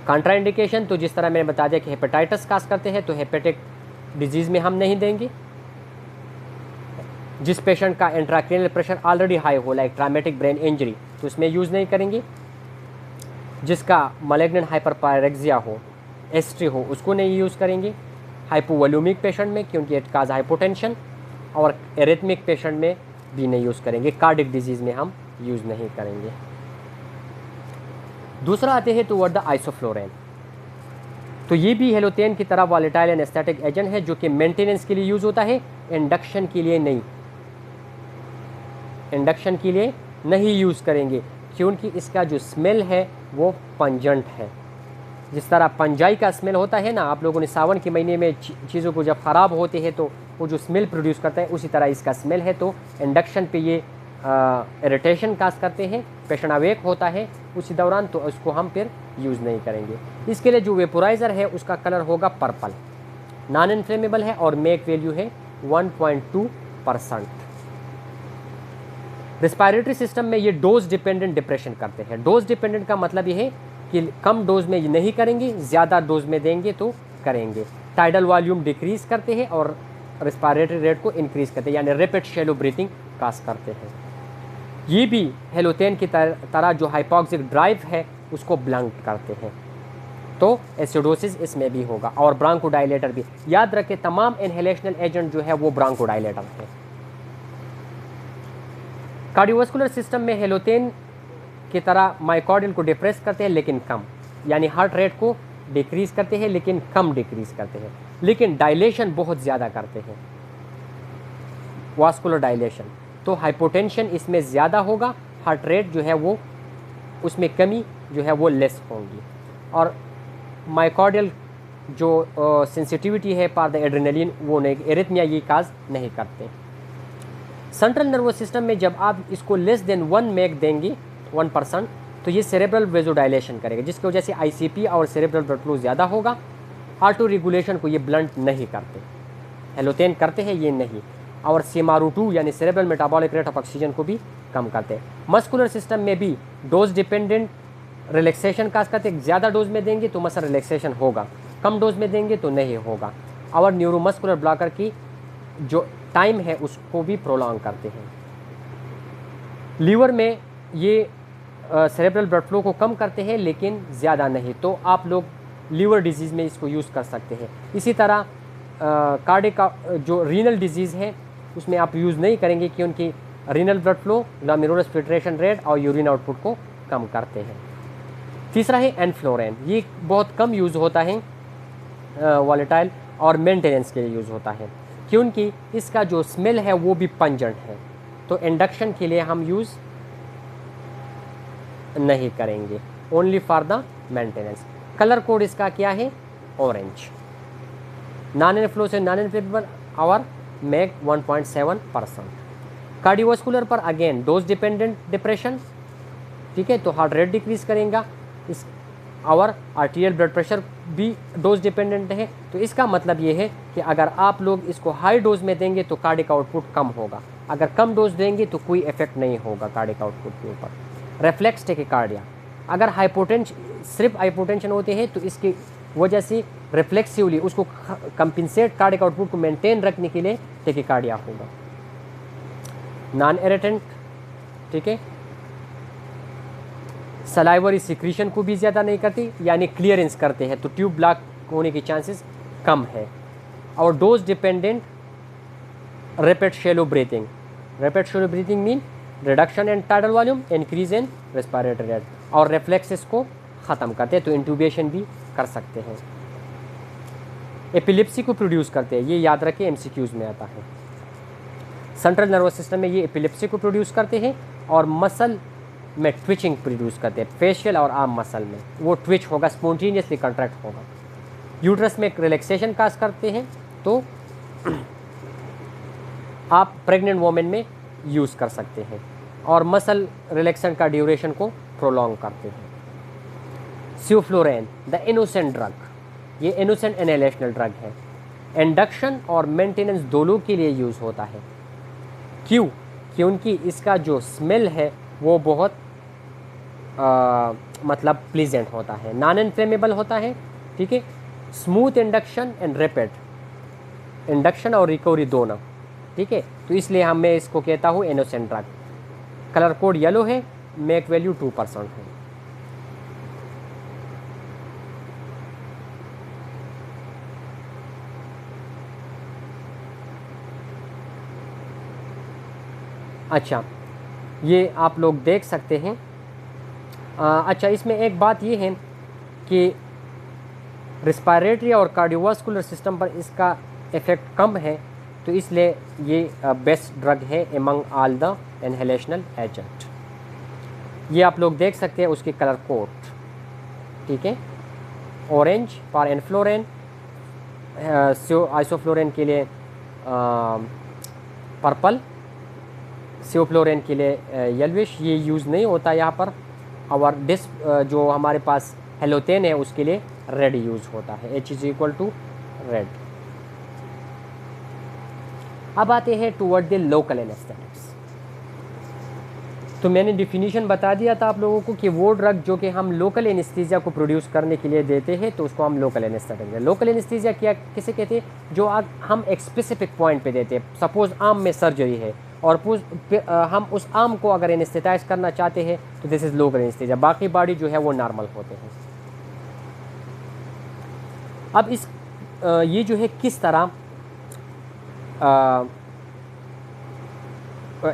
कॉन्ट्राइंडिकेशन, तो जिस तरह मैंने बता दिया कि हेपेटाइटिस काज करते हैं, तो हेपेटिक डिजीज़ में हम नहीं देंगे। जिस पेशेंट का इंट्राक्रैनियल प्रेशर ऑलरेडी हाई हो, लाइक ट्रॉमेटिक ब्रेन इंजरी, तो इसमें यूज़ नहीं करेंगे। जिसका मैलिग्नेंट हाइपरपायरेक्सिया हो, एस्ट्री हो, उसको नहीं यूज़ करेंगे। हाइपोवॉल्यूमिक पेशेंट में, क्योंकि इट काज हाइपोटेंशन, और एरिथमिक पेशेंट में भी नहीं यूज़ करेंगे। कार्डिक डिजीज़ में हम यूज़ नहीं करेंगे। दूसरा आते हैं टुवर्ड द आइसोफ्लोरेन। तो ये भी हेलोथेन की तरह वॉलेटाइल एनेस्थेटिक एजेंट है, जो कि मेंटेनेंस के लिए यूज़ होता है, इंडक्शन के लिए नहीं। इंडक्शन के लिए नहीं यूज़ करेंगे, क्योंकि इसका जो स्मेल है वो पंजेंट है। जिस तरह पंजाई का स्मेल होता है ना, आप लोगों ने सावन के महीने में चीज़ों को जब ख़राब होते हैं तो वो जो स्मेल प्रोड्यूस करता है, उसी तरह इसका स्मेल है। तो इंडक्शन पे ये इरिटेशन काज करते हैं, पेशेंट अवेक होता है उसी दौरान, तो उसको हम फिर यूज़ नहीं करेंगे। इसके लिए जो वेपोराइज़र है उसका कलर होगा पर्पल, नॉन इन्फ्लेमेबल है, और मेक वैल्यू है 1.2%। रिस्पायरेटरी सिस्टम में ये डोज डिपेंडेंट डिप्रेशन करते हैं। डोज डिपेंडेंट का मतलब ये है कि कम डोज में नहीं करेंगे, ज़्यादा डोज में देंगे तो करेंगे। टाइडल वॉल्यूम डिक्रीज़ करते हैं और रिस्पायरेटरी रेट को इंक्रीज़ करते हैं, यानी रैपिड शैलो ब्रीथिंग काज करते हैं। ये भी हेलोथेन की तरह जो हाइपोक्सिक ड्राइव है उसको ब्लंट करते हैं। तो एसिडोसिस इसमें भी होगा, और ब्रांकोडाइलेटर भी। याद रखें, तमाम इनहेलेशनल एजेंट जो है वो ब्रांकोडाइलेटर है। कार्डियोवास्कुलर सिस्टम में हेलोथेन की तरह माइकार्डियल को डिप्रेस करते हैं, लेकिन कम, यानी हार्ट रेट को डिक्रीज़ करते हैं लेकिन कम डिक्रीज़ करते हैं। लेकिन डायलेशन बहुत ज़्यादा करते हैं, वास्कुलर डायलेशन। तो हाइपोटेंशन इसमें ज़्यादा होगा, हार्ट रेट जो है वो उसमें कमी जो है वो लेस होगी। और माइकार्डियल जो सेंसिटिविटी है फॉर द एड्रेनलिन, वो नहीं, एरिथमिया ये काज नहीं करते। सेंट्रल नर्वस सिस्टम में जब आप इसको लेस देन 1 मेग देंगे, 1%, तो ये सेरेब्रल वेजोडाइलेशन करेगा, जिसकी वजह से आईसीपी और सेरेब्रल ब्लड फ्लो ज़्यादा होगा। ऑटो रेगुलेशन को ये ब्लंट नहीं करते, हेलोथेन करते हैं, ये नहीं। और CMRO2 यानी cerebral metabolic rate of oxygen को भी कम करते हैं। मस्कुलर सिस्टम में भी डोज डिपेंडेंट रिलैक्सेशन काज करते हैं। ज़्यादा डोज में देंगे तो मसल रिलैक्सेशन होगा, कम डोज में देंगे तो नहीं होगा। और न्यूरोमस्कुलर ब्लॉकर की जो टाइम है उसको भी प्रोलॉन्ग करते हैं। लीवर में ये सेरेब्रल ब्लड फ्लो को कम करते हैं, लेकिन ज़्यादा नहीं। तो आप लोग लीवर डिजीज़ में इसको यूज़ कर सकते हैं। इसी तरह कार्डियक का जो रीनल डिजीज़ है उसमें आप यूज़ नहीं करेंगे, क्योंकि renal blood flow, glomerulus filtration rate और यूरिन आउटपुट को कम करते हैं। तीसरा है एनफ्लोरेन। ये बहुत कम यूज़ होता है, वॉलेटाइल और मेंटेनेंस के लिए यूज़ होता है, क्योंकि इसका जो स्मेल है वो भी पंजेंट है। तो इंडक्शन के लिए हम यूज़ नहीं करेंगे, only for the maintenance. Colour code इसका क्या है? ऑरेंज। नॉन इन्फ्लो से नॉन इन्फ्लेमेबल और मेक 1.7%। कार्डियोवास्कुलर पर अगेन डोज डिपेंडेंट डिप्रेशन, ठीक है, तो हार्ट रेट डिक्रीज करेगा इस, और आर्टीरियल ब्लड प्रेशर भी डोज डिपेंडेंट है। तो इसका मतलब ये है कि अगर आप लोग इसको हाई डोज में देंगे तो कार्डिक आउटपुट कम होगा, अगर कम डोज देंगे तो कोई इफेक्ट नहीं होगा कार्डिक आउटपुट के ऊपर। रेफ्लेक्स टेकिकार्डिया, अगर सिर्फ हाइपोटेंशन होते हैं तो इसकी वजह से रिफ्लेक्सिवली उसको कंपेंसेट कार्डिक आउटपुट को मेंटेन रखने के लिए टेकिकार्डिया होगा। नॉन इरिटेंट, ठीक है, सलाइवरी सिक्रीशन को भी ज़्यादा नहीं करती, यानी क्लियरेंस करते हैं, तो ट्यूब ब्लॉक होने की चांसेस कम है। और dose dependent rapid shallow breathing, rapid shallow breathing mean reduction in tidal volume, increase in respiratory rate, और रिफ्लेक्सेस को ख़त्म करते हैं, तो इंट्यूबेशन भी कर सकते हैं। एपिलिप्सी को प्रोड्यूस करते हैं, ये याद रखें, एमसीक्यूज़ में आता है। सेंट्रल नर्वस सिस्टम में ये एपिलिप्सी को प्रोड्यूस करते हैं, और मसल में ट्विचिंग प्रोड्यूस करते हैं, फेशियल और आर्म मसल में वो ट्विच होगा, स्पॉन्टेनियसली कंट्रैक्ट होगा। यूट्रस में रिलैक्सेशन काज करते हैं, तो आप प्रेग्नेंट वोमेन में यूज़ कर सकते हैं, और मसल रिलैक्सेशन का ड्यूरेशन को प्रोलॉन्ग करते हैं। सेवफ्लोरेन, द इनोसेंट ड्रग, ये इनोसेंट इनहेलेशनल ड्रग है, इंडक्शन और मेंटेनेंस दोनों के लिए यूज़ होता है। क्यों? क्योंकि इसका जो स्मेल है वो बहुत मतलब प्लीजेंट होता है, नॉन इन्फ्लेमेबल होता है, ठीक है, smooth induction and rapid induction और रिकवरी दोनों, ठीक है, तो इसलिए मैं इसको कहता हूँ innocent drug. Colour code yellow है, मेक वैल्यू 2% है। अच्छा, ये आप लोग देख सकते हैं। अच्छा, इसमें एक बात ये है कि रिस्पायरेटरी और कार्डियोवास्कुलर सिस्टम पर इसका इफ़ेक्ट कम है, तो इसलिए ये बेस्ट ड्रग है among all the inhalational agent. ये आप लोग देख सकते हैं उसके कलर कोड, ठीक है, ऑरेंज फॉर एनफ्लोरेन, आइसोफ्लोरेन के लिए पर्पल, सेवफ्लोरेन के लिए येल्विश, ये यूज़ नहीं होता यहाँ पर, और जो हमारे पास हेलोथेन है उसके लिए रेड यूज़ होता है, H=, रेड। अब आते हैं टुवर्ड द लोकल एनेस्थेटिक्स। तो मैंने डिफिनीशन बता दिया था आप लोगों को कि वो ड्रग जो कि हम लोकल एनेस्थीसिया को प्रोड्यूस करने के लिए देते हैं तो उसको हम लोकल एनेस्थेटिक देते हैं। लोकल एनेस्थीसिया क्या किसे कहते हैं? जो हम एक स्पेसिफिक पॉइंट पे देते हैं। सपोज आर्म में सर्जरी है और हम उस आर्म को अगर एनेस्थेटाइज करना चाहते हैं तो दिस इज़ लोकल एनेस्थीसिया, बाकी बॉडी जो है वो नॉर्मल होते हैं। अब ये जो है किस तरह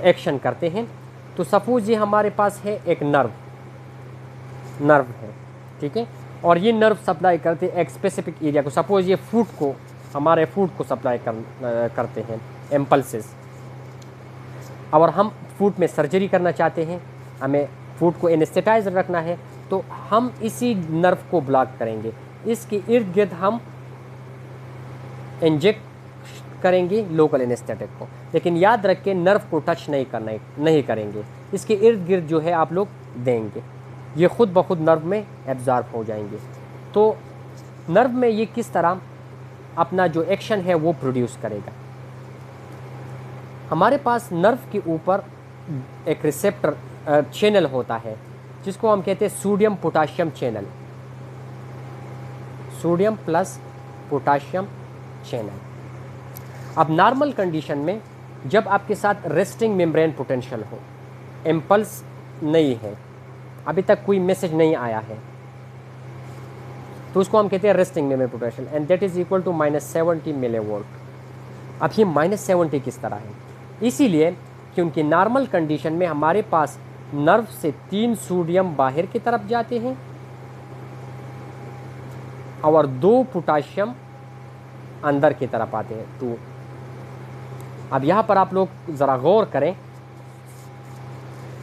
एक्शन करते हैं, तो सपोज ये हमारे पास है एक नर्व है, ठीक है, और ये नर्व सप्लाई करते हैं एक स्पेसिफिक एरिया को। सपोज ये हमारे फूड को सप्लाई करते हैं इम्पल्सेस, और हम फूड में सर्जरी करना चाहते हैं, हमें फूड को एनेस्थेटाइज रखना है, तो हम इसी नर्व को ब्लॉक करेंगे, इसके इर्द गिर्द हम इंजेक्ट करेंगे लोकल एनेस्थेटिक को, लेकिन याद रख के नर्व को टच नहीं करेंगे, इसके इर्द गिर्द जो है आप लोग देंगे, ये खुद ब खुद नर्व में एब्जॉर्ब हो जाएंगे। तो नर्व में ये किस तरह अपना जो एक्शन है वो प्रोड्यूस करेगा। हमारे पास नर्व के ऊपर एक रिसेप्टर चैनल होता है जिसको हम कहते हैं sodium potassium channel, sodium plus potassium channel. अब नॉर्मल कंडीशन में जब आपके साथ रेस्टिंग मेम्ब्रेन पोटेंशियल हो, इम्पल्स नहीं है, अभी तक कोई मैसेज नहीं आया है, तो उसको हम कहते हैं resting membrane potential, and that is equal to -70 millivolt. अब ये -70 किस तरह है? इसीलिए क्योंकि नॉर्मल कंडीशन में हमारे पास नर्व से 3 सोडियम बाहर की तरफ जाते हैं और 2 पोटाशियम अंदर की तरफ आते हैं, 2। अब यहाँ पर आप लोग ज़रा गौर करें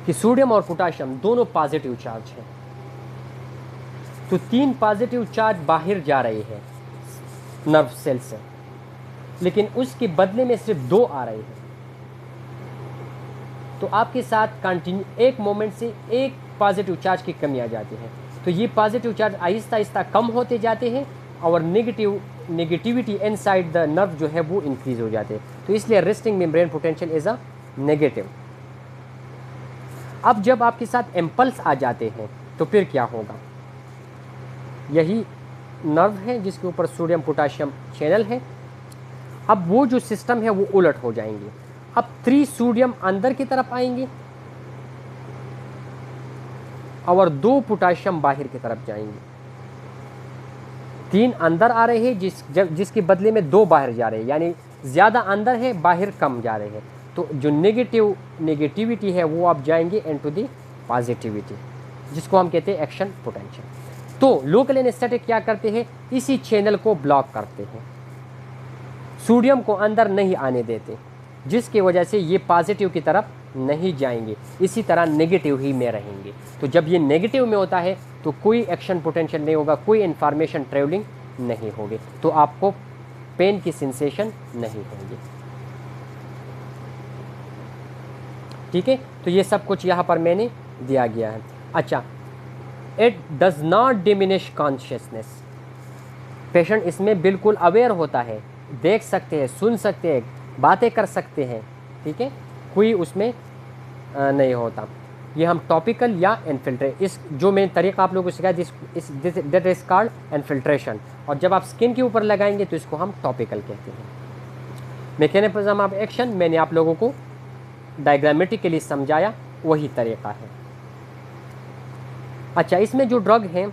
कि सोडियम और पोटाशियम दोनों पॉजिटिव चार्ज हैं, तो 3 पॉजिटिव चार्ज बाहर जा रहे हैं नर्व सेल से, लेकिन उसके बदले में सिर्फ 2 आ रहे हैं। तो आपके साथ कंटिन्यू एक मोमेंट से एक पॉजिटिव चार्ज की कमी आ जाती है, तो ये पॉजिटिव चार्ज आहिस्ता आहिस्ता कम होते जाते हैं और नेगेटिविटी इनसाइड द नर्व जो है वो इंक्रीज हो जाते हैं। तो इसलिए resting membrane potential is a negative. अब जब आपके साथ इम्पल्स आ जाते हैं तो फिर क्या होगा, यही नर्व है जिसके ऊपर सोडियम पोटाशियम चैनल है। अब वो जो सिस्टम है वो उलट हो जाएंगे। अब 3 सोडियम अंदर की तरफ आएंगे और 2 पोटाशियम बाहर की तरफ जाएंगे। 3 अंदर आ रहे हैं जिसके बदले में 2 बाहर जा रहे हैं, यानी ज़्यादा अंदर है बाहर कम जा रहे हैं। तो जो नेगेटिविटी है वो आप जाएंगे इनटू द पॉजिटिविटी, जिसको हम कहते हैं एक्शन पोटेंशियल। तो लोकल एनेस्थेटिक क्या करते हैं, इसी चैनल को ब्लॉक करते हैं, सोडियम को अंदर नहीं आने देते, जिसकी वजह से ये पॉजिटिव की तरफ नहीं जाएंगे, इसी तरह नेगेटिव ही में रहेंगे। तो जब ये नेगेटिव में होता है तो कोई एक्शन पोटेंशियल नहीं होगा, कोई इन्फॉर्मेशन ट्रेवलिंग नहीं होगी, तो आपको पेन की सेंसेशन नहीं होगी। ठीक है, तो ये सब कुछ यहाँ पर मैंने दिया गया है। अच्छा, it does not diminish consciousness. Patient इसमें बिल्कुल अवेयर होता है, देख सकते हैं, सुन सकते हैं, बातें कर सकते हैं। ठीक है, कोई उसमें नहीं होता। ये हम टॉपिकल या इन्फिल्ट्रेट, इस जो मैंने तरीका आप लोगों को सिखाया दैट इज कॉल्ड इन्फिल्ट्रेशन, और जब आप स्किन के ऊपर लगाएंगे तो इसको हम टॉपिकल कहते हैं। मैकेनिज्म ऑफ एक्शन मैंने आप लोगों को डायग्रामेटिकली समझाया, वही तरीका है। अच्छा, इसमें जो ड्रग हैं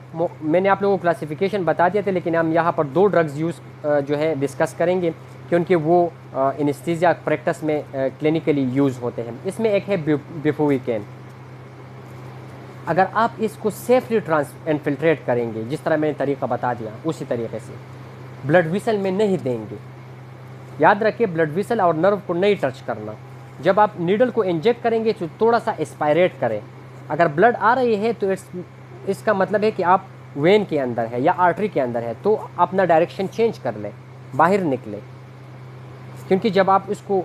मैंने आप लोगों को क्लासिफिकेशन बता दिया था, लेकिन हम यहाँ पर 2 ड्रग्स यूज़ जो है डिस्कस करेंगे, क्योंकि वो एनेस्थीसिया प्रैक्टिस में क्लिनिकली यूज़ होते हैं। इसमें एक है बुफोविकेन। अगर आप इसको सेफली इन्फिल्ट्रेट करेंगे, जिस तरह मैंने तरीका बता दिया उसी तरीके से, ब्लड विसल में नहीं देंगे। याद रखिए, ब्लड विसल और नर्व को नहीं टच करना। जब आप नीडल को इंजेक्ट करेंगे तो थोड़ा सा एस्पायरेट करें। अगर ब्लड आ रही है तो इसका मतलब है कि आप वेन के अंदर है या आर्टरी के अंदर है, तो अपना डायरेक्शन चेंज कर लें, बाहर निकले, क्योंकि जब आप इसको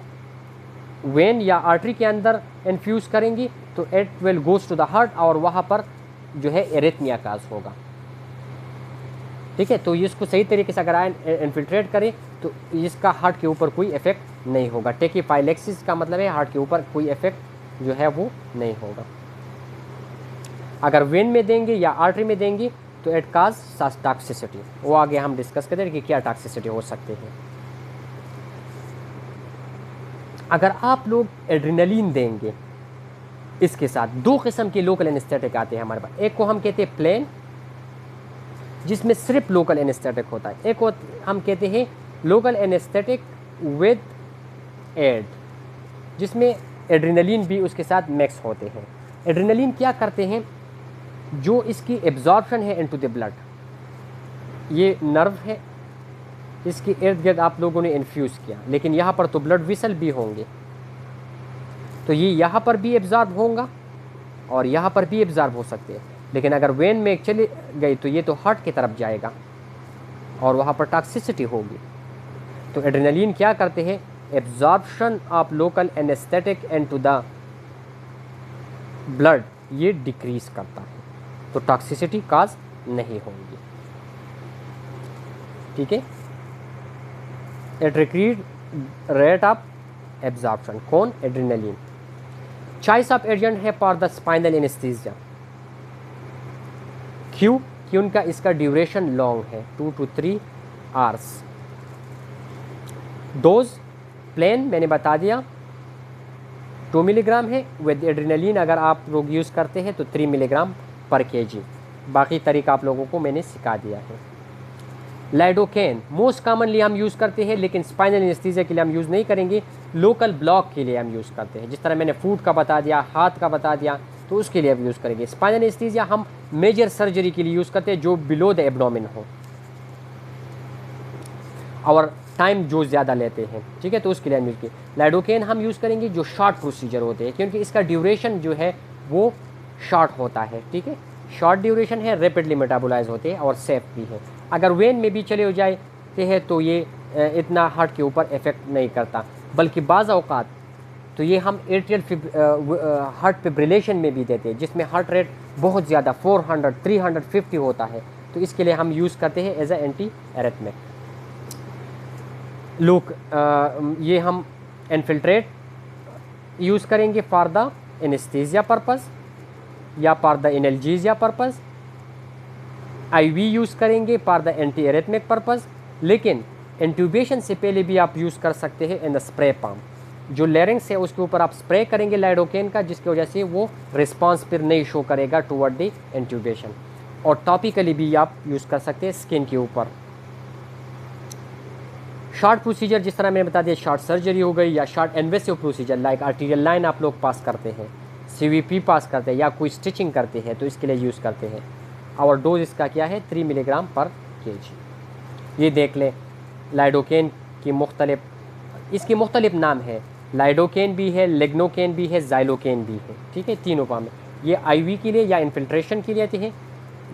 वेन या आर्टरी के अंदर इन्फ्यूज़ करेंगी तो it will goes to the heart, और वहाँ पर जो है एरिथमिया काज होगा। ठीक है, तो इसको सही तरीके से अगर इन्फिल्ट्रेट करें तो इसका हार्ट के ऊपर कोई इफेक्ट नहीं होगा। टेकीफाइलेक्सिस का मतलब है हार्ट के ऊपर कोई इफेक्ट जो है वो नहीं होगा। अगर वेन में देंगे या आर्टरी में देंगे तो इट काज टॉक्सिसिटी, वो आगे हम डिस्कस करें कि क्या टॉक्सिसिटी हो सकती है। अगर आप लोग एड्रेनलिन देंगे, इसके साथ 2 किस्म के लोकल एनेस्थेटिक आते हैं हमारे पास। एक को हम कहते हैं प्लेन, जिसमें सिर्फ लोकल एनेस्थेटिक होता है। एक को हम कहते हैं लोकल एनेस्थेटिक विद एड, जिसमें एड्रेनलिन भी उसके साथ मिक्स होते हैं। एड्रेनलिन क्या करते हैं, जो इसकी एब्जॉर्प्शन है इनटू द ब्लड, ये नर्व है, इसके इर्द गिर्द आप लोगों ने इन्फ्यूज़ किया, लेकिन यहाँ पर तो ब्लड विसल भी होंगे, तो ये यहाँ पर भी एब्जॉर्ब होगा और यहाँ पर भी एब्जॉर्ब हो सकते हैं। लेकिन अगर वेन में चली गई तो ये तो हार्ट की तरफ जाएगा और वहाँ पर टॉक्सिसिटी होगी। तो एड्रेनलिन क्या करते हैं, absorption of local anaesthetic into the blood ये डिक्रीज करता है, तो टॉक्सिसिटी काज नहीं होगी। ठीक है, it decrease rate of absorption. कौन? एड्रेनलिन। चॉइस ऑफ एजेंट है फॉर द स्पाइनल एनेस्थीसिया। क्यों? कि उनका इसका ड्यूरेशन लॉन्ग है, 2 to 3 आवर्स। डोज प्लेन मैंने बता दिया 2 मिलीग्राम है, विद एड्रेनलिन अगर आप लोग यूज़ करते हैं तो 3 मिलीग्राम पर केजी। बाकी तरीका आप लोगों को मैंने सिखा दिया है। लाइडोकेन मोस्ट कॉमनली हम यूज़ करते हैं, लेकिन स्पाइनल एनेस्थीसिया के लिए हम यूज़ नहीं करेंगे, लोकल ब्लॉक के लिए हम यूज़ करते हैं। जिस तरह मैंने फूट का बता दिया, हाथ का बता दिया, तो उसके लिए हम यूज़ करेंगे। स्पाइनल एनेस्थीसिया हम मेजर सर्जरी के लिए यूज़ करते हैं, जो बिलो द एब्डोमेन हो और टाइम जो ज़्यादा लेते हैं। ठीक है, तो उसके लिए हम यूज़ किए। लाइडोकेन हम यूज़ करेंगे जो शॉर्ट प्रोसीजर होते हैं, क्योंकि इसका ड्यूरेशन जो है वो शॉर्ट होता है। ठीक है, शॉर्ट ड्यूरेशन है, रैपिडली मेटाबोलाइज होते हैं और सेफ भी है। अगर वेन में भी चले हो जाते हैं तो ये इतना हार्ट के ऊपर इफेक्ट नहीं करता, बल्कि बाज़ औक़ात तो ये हम एट्रियल हार्ट फिब्रिलेशन में भी देते हैं, जिसमें हार्ट रेट बहुत ज़्यादा 400-350 होता है, तो इसके लिए हम यूज़ करते हैं as a anti arrhythmic. Look, ये हम इन्फिल्ट्रेट यूज़ करेंगे फॉर द एनेस्थीसिया पर्पस या for the analgesia purpose. IV use करेंगे for the anti arrhythmic purpose, लेकिन इंट्यूबेशन से पहले भी आप यूज़ कर सकते हैं इन द स्प्रे पम्प। जो लैरिंक्स है उसके ऊपर आप स्प्रे करेंगे लाइडोकेन का, जिसकी वजह से वो रिस्पांस फिर नहीं शो करेगा टुवर्ड द इंट्यूबेशन। और टॉपिकली भी आप यूज़ कर सकते हैं स्किन के ऊपर। शॉर्ट प्रोसीजर जिस तरह मैंने बता दिया, शॉर्ट सर्जरी हो गई या short invasive procedure like arterial line आप लोग पास करते हैं, CVP पास करते हैं या कोई स्टिचिंग करते हैं, तो इसके लिए यूज़ करते हैं। और डोज इसका क्या है 3 मिलीग्राम पर kg। ये देख लें, लाइडोकेन की मुख्तलिफ, इसके मुख्तलिफ नाम है, लाइडोकेन भी है, लेग्नोकेन भी है, जाइलोकेन भी है, ठीक है, तीनों फॉर्म में। ये IV के लिए या इन्फिल्ट्रेशन के लिए आते हैं,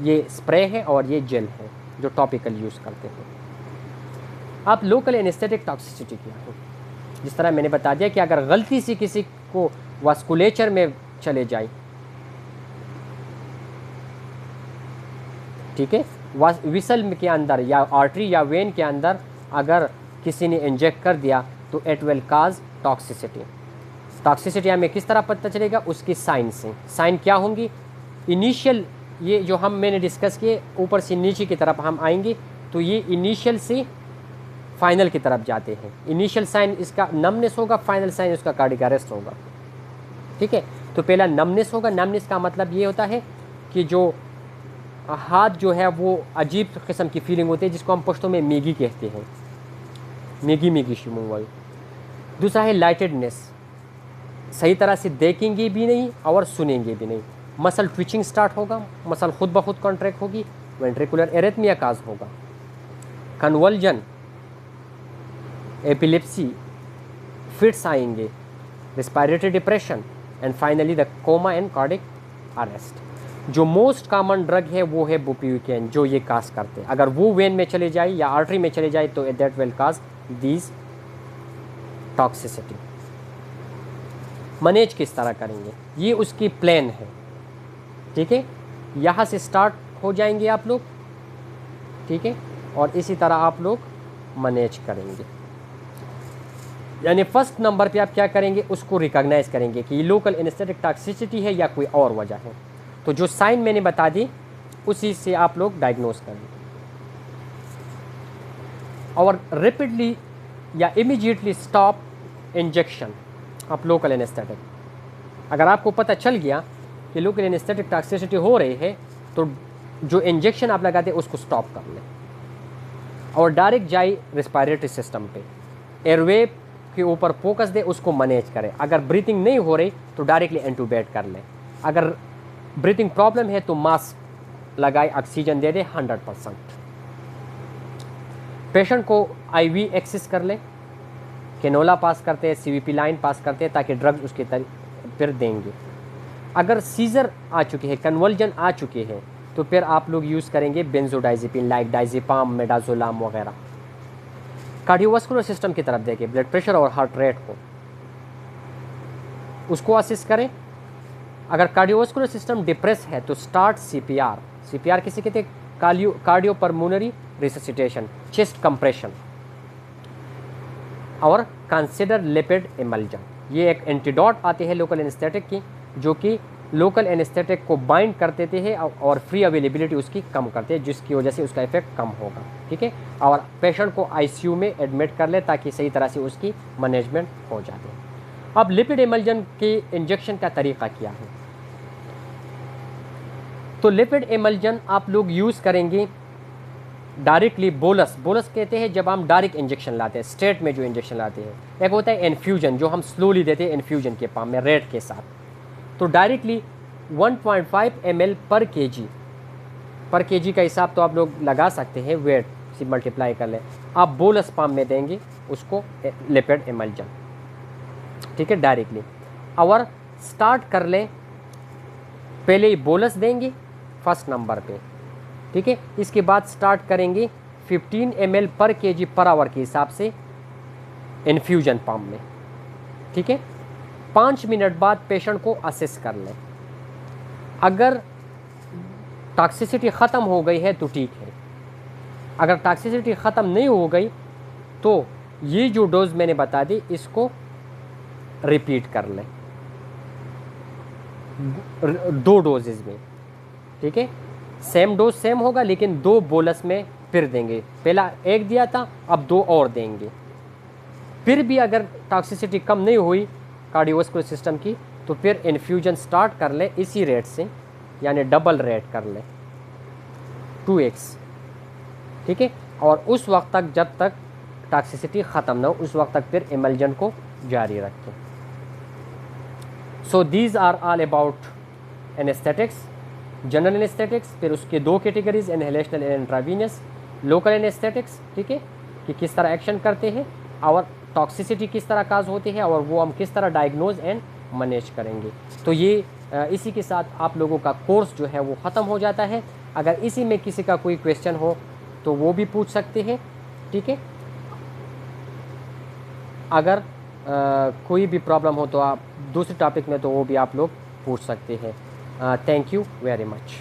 ये स्प्रे है और ये जेल है जो टॉपिकल यूज़ करते हैं। आप लोकल एनेस्थेटिक टॉक्सिसिटी क्या है, जिस तरह मैंने बता दिया कि अगर गलती से किसी को वास्कुलेचर में चले जाए, ठीक है, विसल के अंदर या आर्टरी या वेन के अंदर अगर किसी ने इंजेक्ट कर दिया तो it will cause toxicity. Toxicity हमें किस तरह पता चलेगा, उसकी साइन से। साइन क्या होंगी, इनिशियल, ये जो मैंने डिस्कस किए ऊपर से नीचे की तरफ हम आएंगे, तो ये इनिशियल से फाइनल की तरफ जाते हैं। इनिशियल साइन इसका नमनेस होगा, फाइनल साइन उसका कार्डियक अरेस्ट होगा, ठीक है। तो पहला नमनेस होगा। नमनेस का मतलब ये होता है कि जो हाथ जो है वो अजीब किस्म की फीलिंग होती है, जिसको हम पश्तो में मेगी कहते हैं, मेगी मेगी शिमुंगल। दूसरा है लाइटेडनेस, सही तरह से देखेंगे भी नहीं और सुनेंगे भी नहीं। मसल ट्विचिंग स्टार्ट होगा, मसल खुद ब खुद कॉन्ट्रैक्ट होगी, वेंट्रिकुलर एरिथमिया काज होगा, कन्वल्जन, एपिलेप्सी, फिट्स आएंगे, respiratory depression and finally the coma and cardiac arrest. जो मोस्ट कॉमन ड्रग है वो है बुप्रीकेन, जो ये काज करते हैं। अगर वो वेन में चले जाए या आर्टरी में चले जाए तो that will cause these toxicity. Manage किस तरह करेंगे, ये उसकी प्लान है, ठीक है। यहाँ से स्टार्ट हो जाएंगे आप लोग, ठीक है, और इसी तरह आप लोग मैनेज करेंगे। यानी फर्स्ट नंबर पे आप क्या करेंगे, उसको रिकॉग्नाइज करेंगे कि ये लोकल एनेस्थेटिक टॉक्सिसिटी है या कोई और वजह है। तो जो साइन मैंने बता दी उसी से आप लोग डायग्नोज करेंगे। और रैपिडली या immediately stop injection of local anaesthetic. अगर आपको पता चल गया कि लोकल एनेस्थेटिक टॉक्सिसिटी हो रही है तो जो इंजेक्शन आप लगाते हैं उसको स्टॉप कर लें और डायरेक्ट जाए रिस्पायरेटरी सिस्टम पे, एयरवे के ऊपर फोकस दे, उसको मैनेज करें। अगर ब्रीथिंग नहीं हो रही तो डायरेक्टली इंट्यूबेट कर लें। अगर ब्रीथिंग प्रॉब्लम है तो मास्क लगाए, ऑक्सीजन दे दे 100%। पेशेंट को IV एक्सेस कर ले, कैनोला पास करते हैं, CVP लाइन पास करते हैं ताकि ड्रग्स उसके फिर देंगे। अगर सीजर आ चुके हैं, कन्वल्जन आ चुके हैं, तो फिर आप लोग यूज़ करेंगे बेंजोडाइजेपिन लाइक डाइजेपाम, मेडाजोलाम वगैरह। कार्डियोवास्कुलर सिस्टम की तरफ देखें, ब्लड प्रेशर और हार्ट रेट को उसको असिस्ट करें। अगर कार्डियोवास्कुलर सिस्टम डिप्रेस है तो स्टार्ट CPR। CPR किसे कहते हैं, कार्डियोपल्मोनरी रिससिटेशन, चेस्ट कंप्रेशन। और कंसिडर लिपिड इमल्जन, ये एक एंटीडोट आते हैं लोकल एनेस्थेटिक की, जो कि लोकल एनेस्थेटिक को बाइंड कर देते हैं और फ्री अवेलेबिलिटी उसकी कम करते हैं, जिसकी वजह से उसका इफेक्ट कम होगा, ठीक है। और पेशेंट को ICU में एडमिट कर ले ताकि सही तरह से उसकी मैनेजमेंट हो जाए। अब लिपिड इमल्जन के इंजेक्शन का तरीका क्या है, तो लिपिड इमल्जन आप लोग यूज़ करेंगे डायरेक्टली बोलस कहते हैं जब हम डायरेक्ट इंजेक्शन लाते हैं, स्ट्रेट में जो इंजेक्शन लाते हैं। एक होता है इन्फ्यूजन, जो हम स्लोली देते हैं इन्फ्यूजन के पाम में रेट के साथ। तो डायरेक्टली 1.5 ml पर kg का हिसाब तो आप लोग लगा सकते हैं, वेट से मल्टीप्लाई कर लें। आप बोलस पाम में देंगे उसको लिपिड इमल्जन, ठीक है, डायरेक्टली। और स्टार्ट कर लें, पहले ही बोलस देंगे फर्स्ट नंबर पे, ठीक है। इसके बाद स्टार्ट करेंगे 15 ml पर kg पर आवर के हिसाब से इन्फ्यूजन पम्प में, ठीक है। 5 मिनट बाद पेशेंट को असेस कर लें। अगर टॉक्सिसिटी ख़त्म हो गई है तो ठीक है, अगर टॉक्सिसिटी ख़त्म नहीं हो गई तो ये जो डोज मैंने बता दी इसको रिपीट कर लें 2 डोजेज़ में, ठीक है। सेम डोज सेम होगा लेकिन 2 बोलस में फिर देंगे, पहला 1 दिया था अब 2 और देंगे। फिर भी अगर टॉक्सिसिटी कम नहीं हुई कार्डियोवास्कुलर सिस्टम की तो फिर इन्फ्यूजन स्टार्ट कर लें इसी रेट से, यानी डबल रेट कर लें 2x, ठीक है। और उस वक्त तक जब तक टॉक्सिसिटी ख़त्म ना हो उस वक्त तक फिर इमल्जन को जारी रखें। So these are all about anaesthetics, general anaesthetics, फिर उसके 2 categories inhalational and intravenous, local anaesthetics, ठीक है, कि किस तरह एक्शन करते हैं और टॉक्सिसिटी किस तरह काज होती है और वो हम किस तरह डायग्नोज एंड मैनेज करेंगे। तो ये इसी के साथ आप लोगों का कोर्स जो है वो ख़त्म हो जाता है। अगर इसी में किसी का कोई क्वेश्चन हो तो वो भी पूछ सकते हैं, ठीक है। अगर कोई भी प्रॉब्लम हो तो आप दूसरे टॉपिक में तो वो भी आप लोग पूछ सकते हैं। Thank you very much.